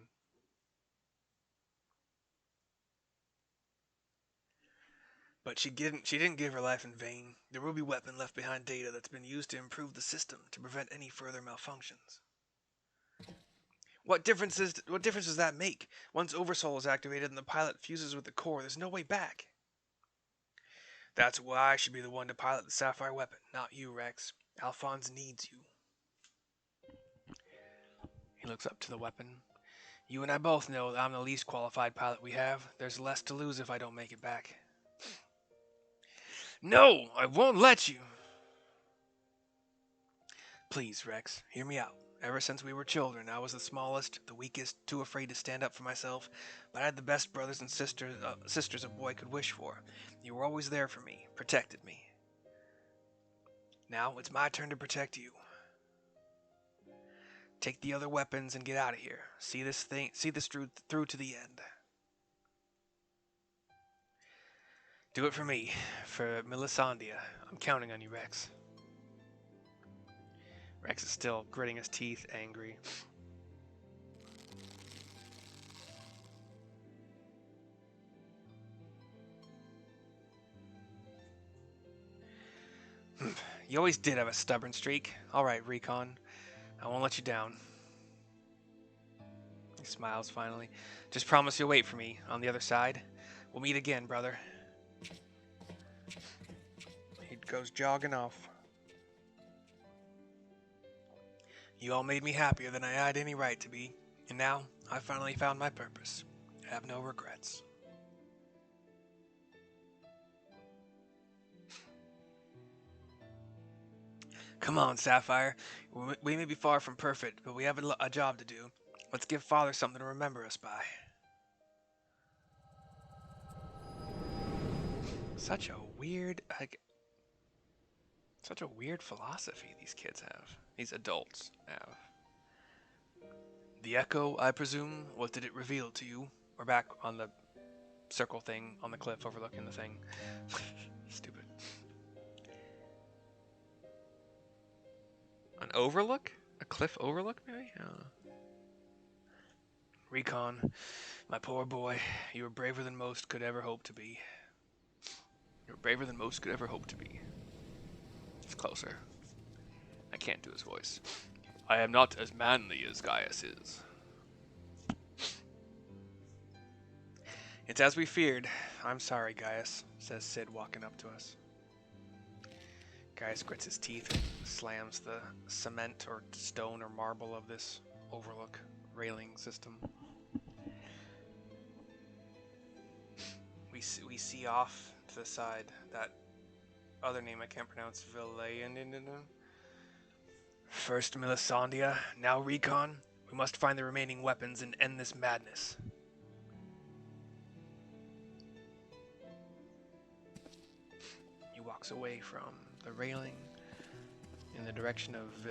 But she didn't give her life in vain. The ruby weapon left behind data that's been used to improve the system to prevent any further malfunctions. What difference does that make? Once Oversoul is activated and the pilot fuses with the core, there's no way back. That's why I should be the one to pilot the Sapphire weapon, not you, Rex. Alphonse needs you. He looks up to the weapon. You and I both know that I'm the least qualified pilot we have. There's less to lose if I don't make it back. No, I won't let you. Please, Rex, hear me out. Ever since we were children, I was the smallest, the weakest, too afraid to stand up for myself, but I had the best brothers and sisters a boy could wish for. You were always there for me, protected me. Now it's my turn to protect you. Take the other weapons and get out of here. See this through to the end. Do it for me, for Milisandia. I'm counting on you, Rex. Rex is still gritting his teeth, angry. You always did have a stubborn streak. Alright, Recon. I won't let you down. He smiles finally. Just promise you'll wait for me on the other side. We'll meet again, brother. He goes jogging off. You all made me happier than I had any right to be, and now I finally found my purpose. I have no regrets. Come on, Sapphire. We may be far from perfect, but we have a job to do. Let's give Father something to remember us by. Such a weird philosophy these kids have. These adults have. The echo, I presume, what did it reveal to you? We're back on the circle thing on the cliff overlooking the thing. Stupid. An overlook? A cliff overlook, maybe? I don't know. Recon, my poor boy, you were braver than most could ever hope to be. You were braver than most could ever hope to be. It's closer. I can't do his voice. I am not as manly as Gaius is. It's as we feared. I'm sorry, Gaius, says Sid, walking up to us. Gaius grits his teeth and slams the cement or stone or marble of this overlook railing system. We see off to the side that other name I can't pronounce, First Melissandia, now Recon. We must find the remaining weapons and end this madness. He walks away from the railing in the direction of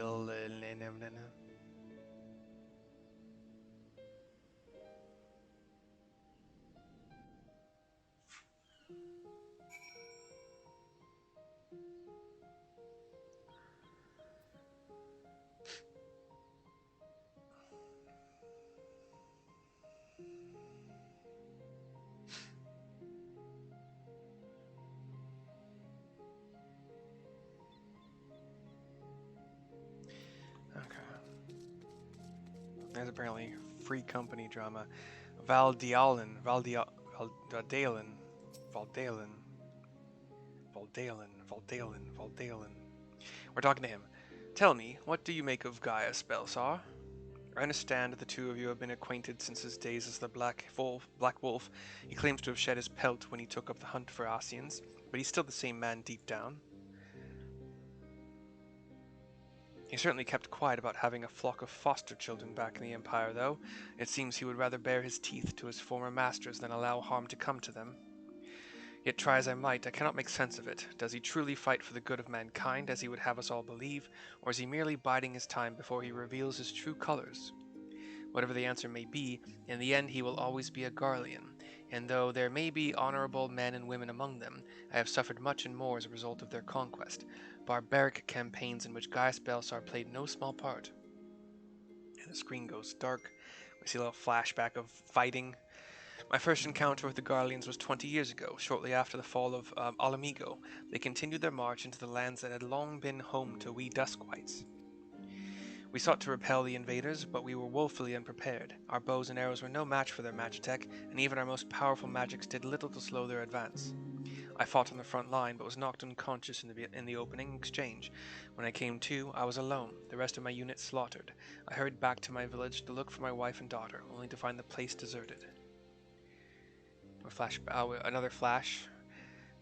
There's apparently free company drama. Valdalen. We're talking to him. Tell me, what do you make of Gaius Belsar? I understand that the two of you have been acquainted since his days as the Black Wolf. He claims to have shed his pelt when he took up the hunt for Asians, but he's still the same man deep down. He certainly kept quiet about having a flock of foster children back in the Empire, though. It seems he would rather bare his teeth to his former masters than allow harm to come to them. Yet try as I might, I cannot make sense of it. Does he truly fight for the good of mankind, as he would have us all believe, or is he merely biding his time before he reveals his true colors? Whatever the answer may be, in the end he will always be a Garlean, and though there may be honorable men and women among them, I have suffered much and more as a result of their conquest. Barbaric campaigns in which Gaius Belsar played no small part. And the screen goes dark. We see a little flashback of fighting. My first encounter with the Garleans was 20 years ago, shortly after the fall of Alamigo. They continued their march into the lands that had long been home to we Duskwights. We sought to repel the invaders, but we were woefully unprepared. Our bows and arrows were no match for their magitech, and even our most powerful magics did little to slow their advance. I fought on the front line, but was knocked unconscious in the opening exchange. When I came to, I was alone, the rest of my unit slaughtered. I hurried back to my village to look for my wife and daughter, only to find the place deserted. Another flash.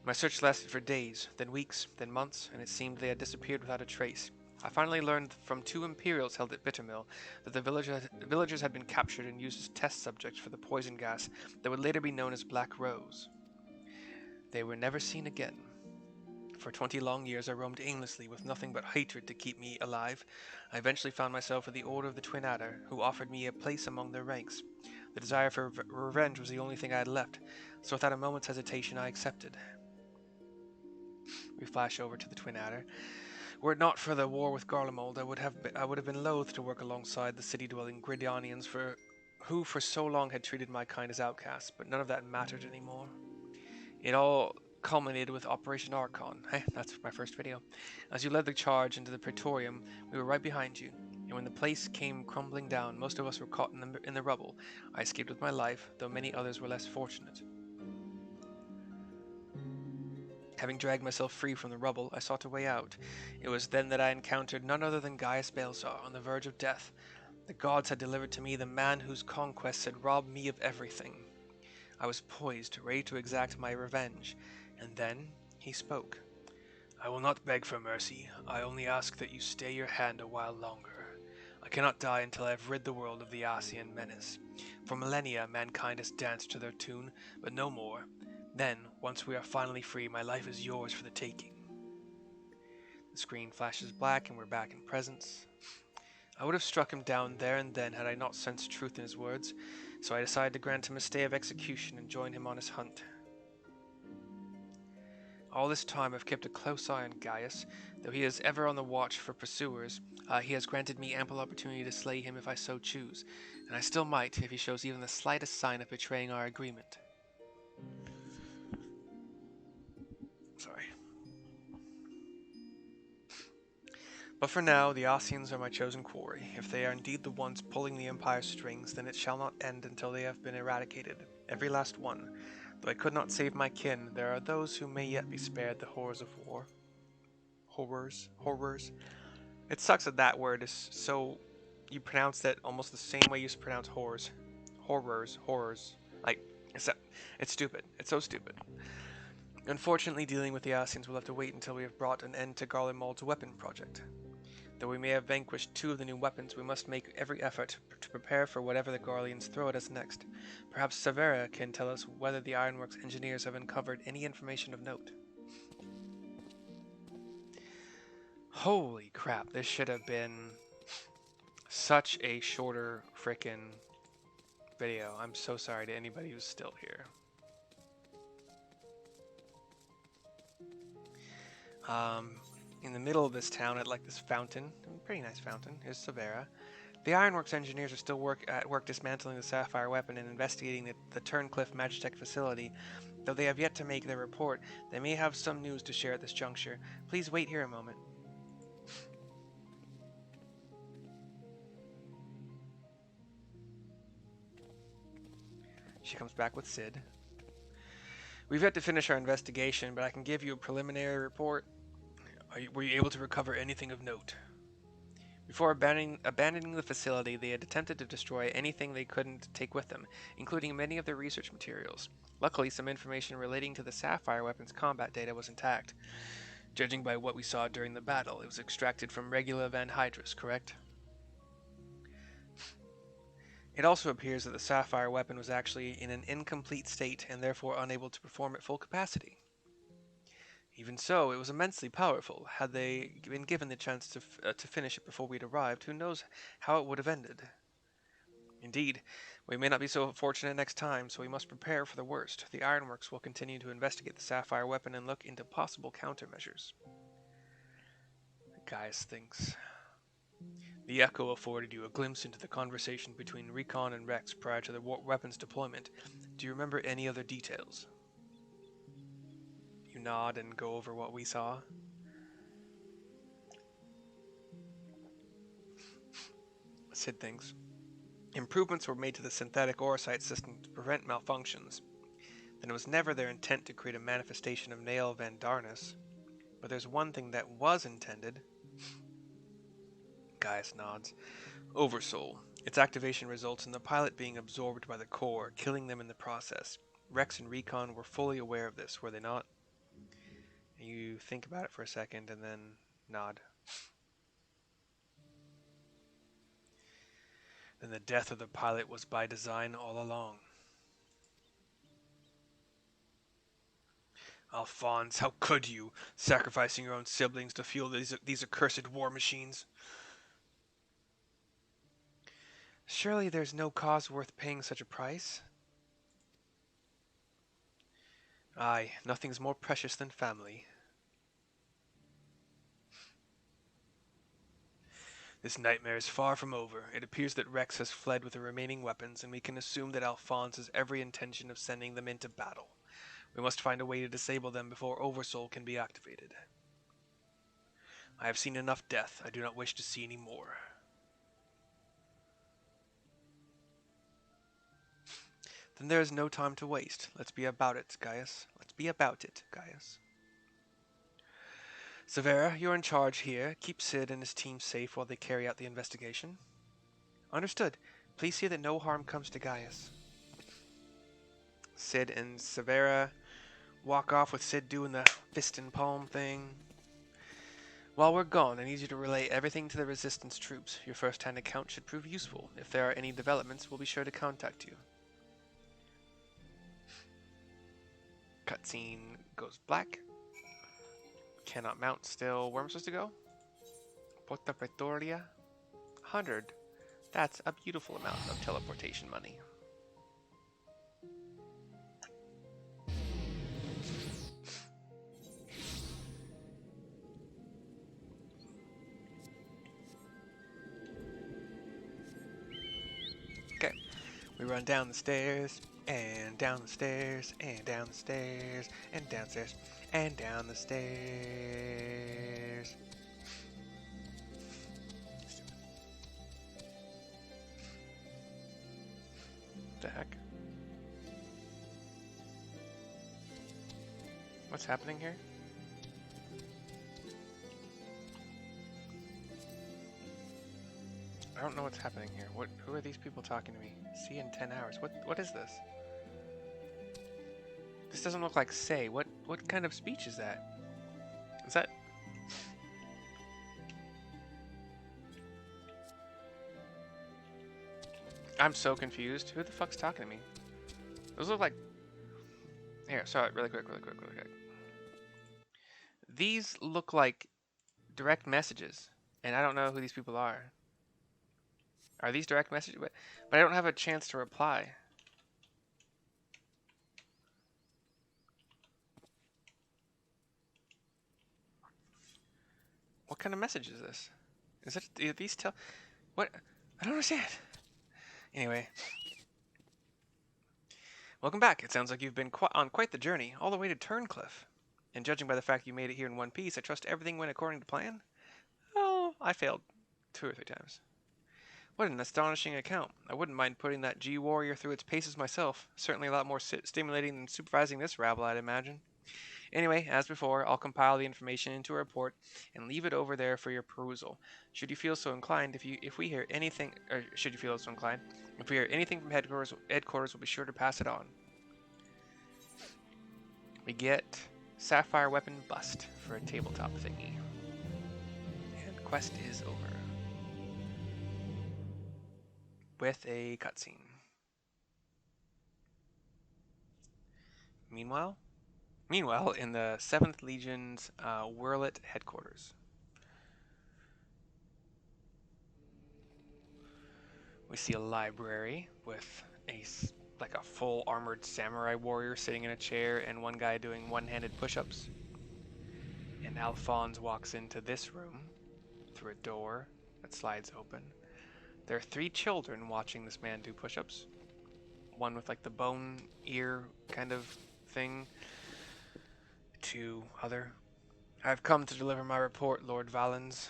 My search lasted for days, then weeks, then months, and it seemed they had disappeared without a trace. I finally learned from 2 Imperials held at Bittermill that the villagers had been captured and used as test subjects for the poison gas that would later be known as Black Rose. They were never seen again. For 20 long years I roamed aimlessly with nothing but hatred to keep me alive. I eventually found myself at the Order of the Twin Adder, who offered me a place among their ranks. The desire for revenge was the only thing I had left, so without a moment's hesitation I accepted. We flash over to the Twin Adder. Were it not for the war with Garlemald, I would have been loath to work alongside the city-dwelling Gridianians who for so long had treated my kind as outcasts, but none of that mattered anymore. It all culminated with Operation Archon. Hey, that's my first video. As you led the charge into the Praetorium, we were right behind you, and when the place came crumbling down, most of us were caught in the rubble. I escaped with my life, though many others were less fortunate. Having dragged myself free from the rubble, I sought a way out. It was then that I encountered none other than Gaius Balzar, on the verge of death. The gods had delivered to me the man whose conquests had robbed me of everything. I was poised, ready to exact my revenge, and then he spoke. I will not beg for mercy. I only ask that you stay your hand a while longer. I cannot die until I have rid the world of the Asian menace. For millennia, mankind has danced to their tune, but no more. Then, once we are finally free, my life is yours for the taking. The screen flashes black and we're back in presence. I would have struck him down there and then had I not sensed truth in his words, so I decided to grant him a stay of execution and join him on his hunt. All this time I've kept a close eye on Gaius. Though he is ever on the watch for pursuers, he has granted me ample opportunity to slay him if I so choose, and I still might if he shows even the slightest sign of betraying our agreement. Sorry. But for now, the Asians are my chosen quarry. If they are indeed the ones pulling the Empire's strings, then it shall not end until they have been eradicated, every last one. Though I could not save my kin, there are those who may yet be spared the horrors of war. Horrors. It sucks that word is so... You pronounce that almost the same way you used to pronounce horrors. Horrors. Like, it's stupid. It's so stupid. Unfortunately, dealing with the Asians will have to wait until we have brought an end to Garlemald's weapon project. Though we may have vanquished 2 of the new weapons, we must make every effort to prepare for whatever the Garleans throw at us next. Perhaps Severa can tell us whether the Ironworks engineers have uncovered any information of note. Holy crap, this should have been such a shorter frickin' video. I'm so sorry to anybody who's still here. In the middle of this town, at like this fountain, a pretty nice fountain, is Severa. The Ironworks engineers are still at work dismantling the Sapphire weapon and investigating the Turncliffe Magitech facility. Though they have yet to make their report, they may have some news to share at this juncture. Please wait here a moment. She comes back with Sid. We've yet to finish our investigation, but I can give you a preliminary report. Were you able to recover anything of note? Before abandoning the facility, they had attempted to destroy anything they couldn't take with them, including many of their research materials. Luckily, some information relating to the Sapphire weapon's combat data was intact. Judging by what we saw during the battle, it was extracted from Regula Van Hydrus, correct? It also appears that the Sapphire weapon was actually in an incomplete state and therefore unable to perform at full capacity. Even so, it was immensely powerful. Had they been given the chance to finish it before we'd arrived, who knows how it would have ended. Indeed, we may not be so fortunate next time, so we must prepare for the worst. The Ironworks will continue to investigate the Sapphire weapon and look into possible countermeasures. Gaius thinks. The Echo afforded you a glimpse into the conversation between Recon and Rex prior to the weapon's deployment. Do you remember any other details? You nod and go over what we saw. Sid thinks. Improvements were made to the synthetic Orosite system to prevent malfunctions. Then it was never their intent to create a manifestation of Nael Van Darnus. But there's one thing that was intended. Gaius nods. Oversoul. Its activation results in the pilot being absorbed by the core, killing them in the process. Rex and Recon were fully aware of this, were they not? You think about it for a second and then nod. Then the death of the pilot was by design all along. Alphonse, how could you, sacrificing your own siblings to fuel these accursed war machines? Surely there's no cause worth paying such a price. Aye, nothing's more precious than family. This nightmare is far from over. It appears that Rex has fled with the remaining weapons, and we can assume that Alphonse has every intention of sending them into battle. We must find a way to disable them before Oversoul can be activated. I have seen enough death. I do not wish to see any more. Then there is no time to waste. Let's be about it, Gaius. Let's be about it, Gaius. Severa, you're in charge here. Keep Sid and his team safe while they carry out the investigation. Understood. Please see that no harm comes to Gaius. Sid and Severa walk off with Sid doing the fist and palm thing. While we're gone, I need you to relay everything to the Resistance troops. Your first-hand account should prove useful. If there are any developments, we'll be sure to contact you. Cutscene goes black. Cannot mount still. Where am I supposed to go? Porta Pretoria. 100. That's a beautiful amount of teleportation money. Okay. We run down the stairs, and down the stairs, and down the stairs, and downstairs, and down the stairs. What the heck? What's happening here? I don't know what's happening here. Who are these people talking to me? See in 10 hours. What is this? This doesn't look like say. What kind of speech is that? Is that... I'm so confused. Who the fuck's talking to me? Those look like... Here, sorry, really quick. These look like direct messages, and I don't know who these people are. Are these direct messages? But I don't have a chance to reply. What kind of message is this? Is it these tell? What? I don't understand. Anyway. Welcome back. It sounds like you've been on quite the journey, all the way to Turncliffe. And judging by the fact you made it here in one piece, I trust everything went according to plan? Oh, I failed 2 or 3 times. What an astonishing account. I wouldn't mind putting that G-Warrior through its paces myself. Certainly a lot more stimulating than supervising this rabble, I'd imagine. Anyway, as before, I'll compile the information into a report and leave it over there for your perusal. Should you feel so inclined, if we hear anything from headquarters, we'll be sure to pass it on. We get Sapphire weapon bust for a tabletop thingy. And quest is over. With a cutscene. Meanwhile, in the 7th Legion's Wurlet headquarters. We see a library with a full armored samurai warrior sitting in a chair and one guy doing one-handed push-ups. And Alphonse walks into this room through a door that slides open. There are 3 children watching this man do push-ups. One with like the bone ear kind of thing. 2 other. I've come to deliver my report, Lord Valens.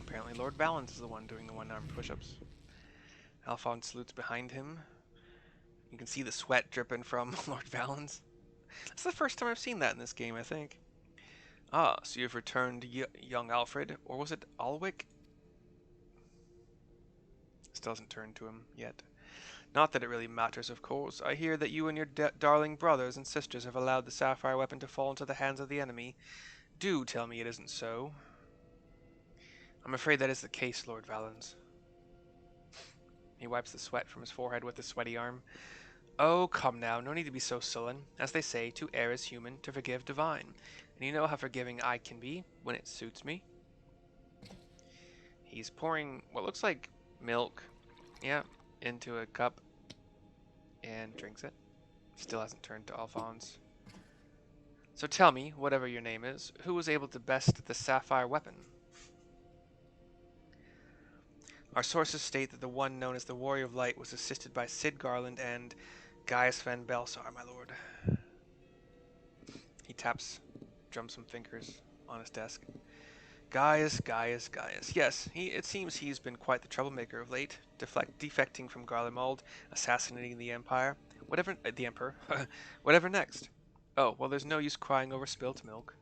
Apparently Lord Valens is the one doing the one-armed push-ups. Alphonse salutes behind him. You can see the sweat dripping from Lord Valens. That's the first time I've seen that in this game, I think. Ah, so you've returned young Alfred, or was it Alwick? Still hasn't turned to him yet. Not that it really matters, of course. I hear that you and your darling brothers and sisters have allowed the Sapphire weapon to fall into the hands of the enemy. Do tell me it isn't so. I'm afraid that is the case, Lord Valens. He wipes the sweat from his forehead with his sweaty arm. Oh, come now, no need to be so sullen. As they say, to err is human, to forgive divine. And you know how forgiving I can be, when it suits me. He's pouring what looks like milk, into a cup, and drinks it. Still hasn't turned to Alphonse. So tell me, whatever your name is, who was able to best the Sapphire weapon? Our sources state that the one known as the Warrior of Light was assisted by Sid Garland and Gaius Van Belsar, my lord. He drums some fingers on his desk. Gaius. Yes, it seems he's been quite the troublemaker of late, defecting from Garlemald, assassinating the Empire. The Emperor. Whatever next? Oh, well, there's no use crying over spilt milk.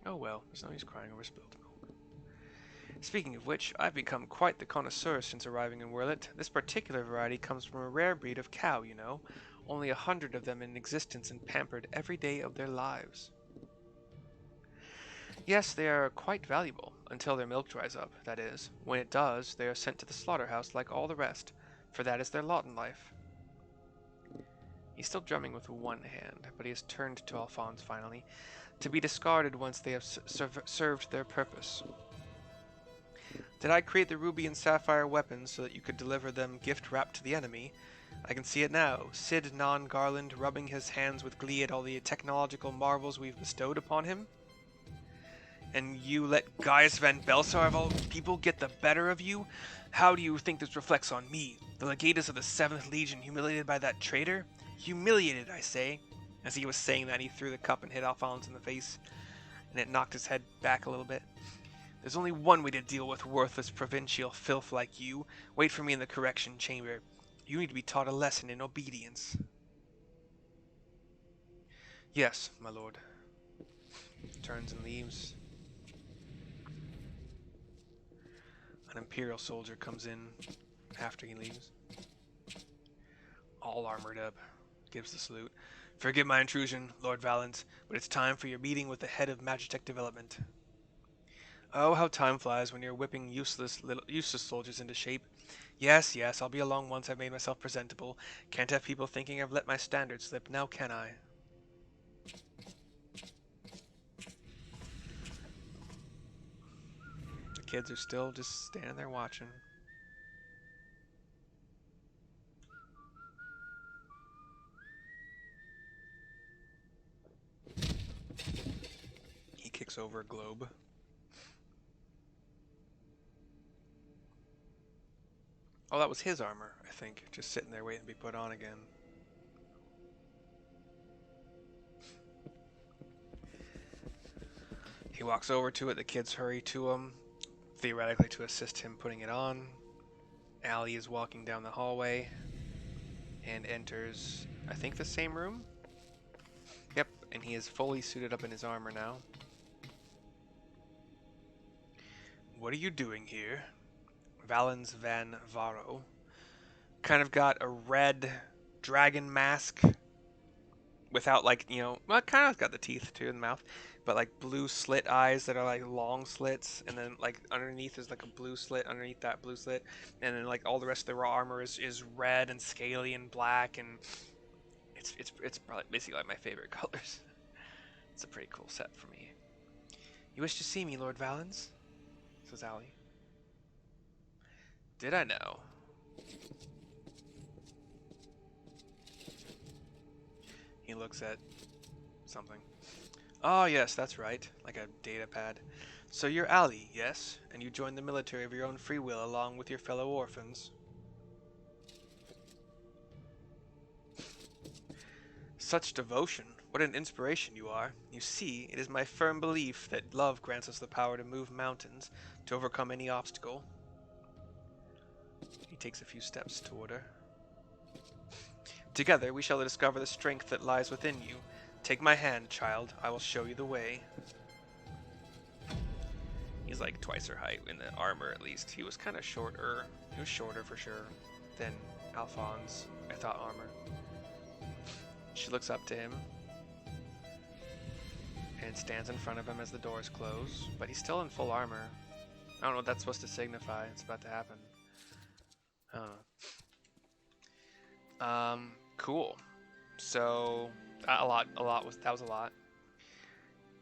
Oh well, there's no use crying over spilt milk. Speaking of which, I've become quite the connoisseur since arriving in Wurlet. This particular variety comes from a rare breed of cow, you know. Only 100 of them in existence and pampered every day of their lives. Yes, they are quite valuable, until their milk dries up, that is. When it does, they are sent to the slaughterhouse like all the rest, for that is their lot in life. He's still drumming with one hand, but he has turned to Alphonse finally, to be discarded once they have served their purpose. Did I create the ruby and sapphire weapons so that you could deliver them gift-wrapped to the enemy? I can see it now, Sid Non-Garland rubbing his hands with glee at all the technological marvels we've bestowed upon him? And you let Gaius Van Belsar of all people get the better of you? How do you think this reflects on me, the legatus of the 7th Legion, humiliated by that traitor? Humiliated, I say. As he was saying that, he threw the cup and hit Alphonse in the face, and it knocked his head back a little bit. There's only one way to deal with worthless provincial filth like you. Wait for me in the correction chamber. You need to be taught a lesson in obedience. Yes, my lord. Turns and leaves. An Imperial soldier comes in after he leaves. All armored up. Gives the salute. Forgive my intrusion, Lord Valens, but it's time for your meeting with the head of Magitech Development. Oh, how time flies when you're whipping useless soldiers into shape. Yes, I'll be along once I've made myself presentable. Can't have people thinking I've let my standards slip, now can I? The kids are still just standing there watching. He kicks over a globe. Oh, that was his armor, I think. Just sitting there waiting to be put on again. He walks over to it. The kids hurry to him, theoretically to assist him putting it on. Allie is walking down the hallway and enters, I think, the same room? Yep, and he is fully suited up in his armor now. What are you doing here? Valens Van Varo. Kind of got a red dragon mask without, like, you know, well, it kind of got the teeth too in the mouth, but like blue slit eyes that are like long slits, and then like underneath is like a blue slit underneath that blue slit, and then like all the rest of the raw armor is red and scaly and black, and it's probably basically like my favorite colors. It's a pretty cool set for me. You wish to see me, Lord Valens? Says Allie. Did I know? He looks at something. Oh yes, that's right, like a data pad. So you're Allie, yes? And you joined the military of your own free will along with your fellow orphans? Such devotion. What an inspiration you are. You see, it is my firm belief that love grants us the power to move mountains, to overcome any obstacle. He takes a few steps toward her. Together we shall discover the strength that lies within you. Take my hand, child. I will show you the way. He's like twice her height in the armor, at least. He was kind of shorter. He was shorter for sure than Alphonse, I thought, armor. She looks up to him and stands in front of him as the doors close, but he's still in full armor. I don't know what that's supposed to signify. It's about to happen. I don't know. Cool. So that was a lot.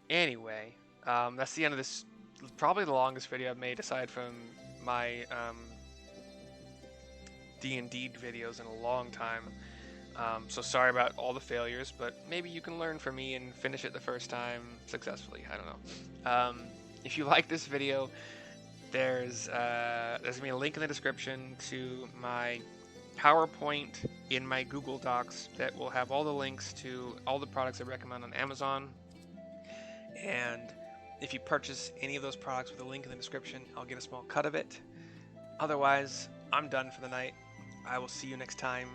Anyway, that's the end of this. Probably the longest video I've made aside from my D&D videos in a long time. So sorry about all the failures, but maybe you can learn from me and finish it the first time successfully. I don't know. If you like this video, There's gonna be a link in the description to my PowerPoint in my Google Docs that will have all the links to all the products I recommend on Amazon. And if you purchase any of those products with a link in the description, I'll get a small cut of it. Otherwise, I'm done for the night. I will see you next time.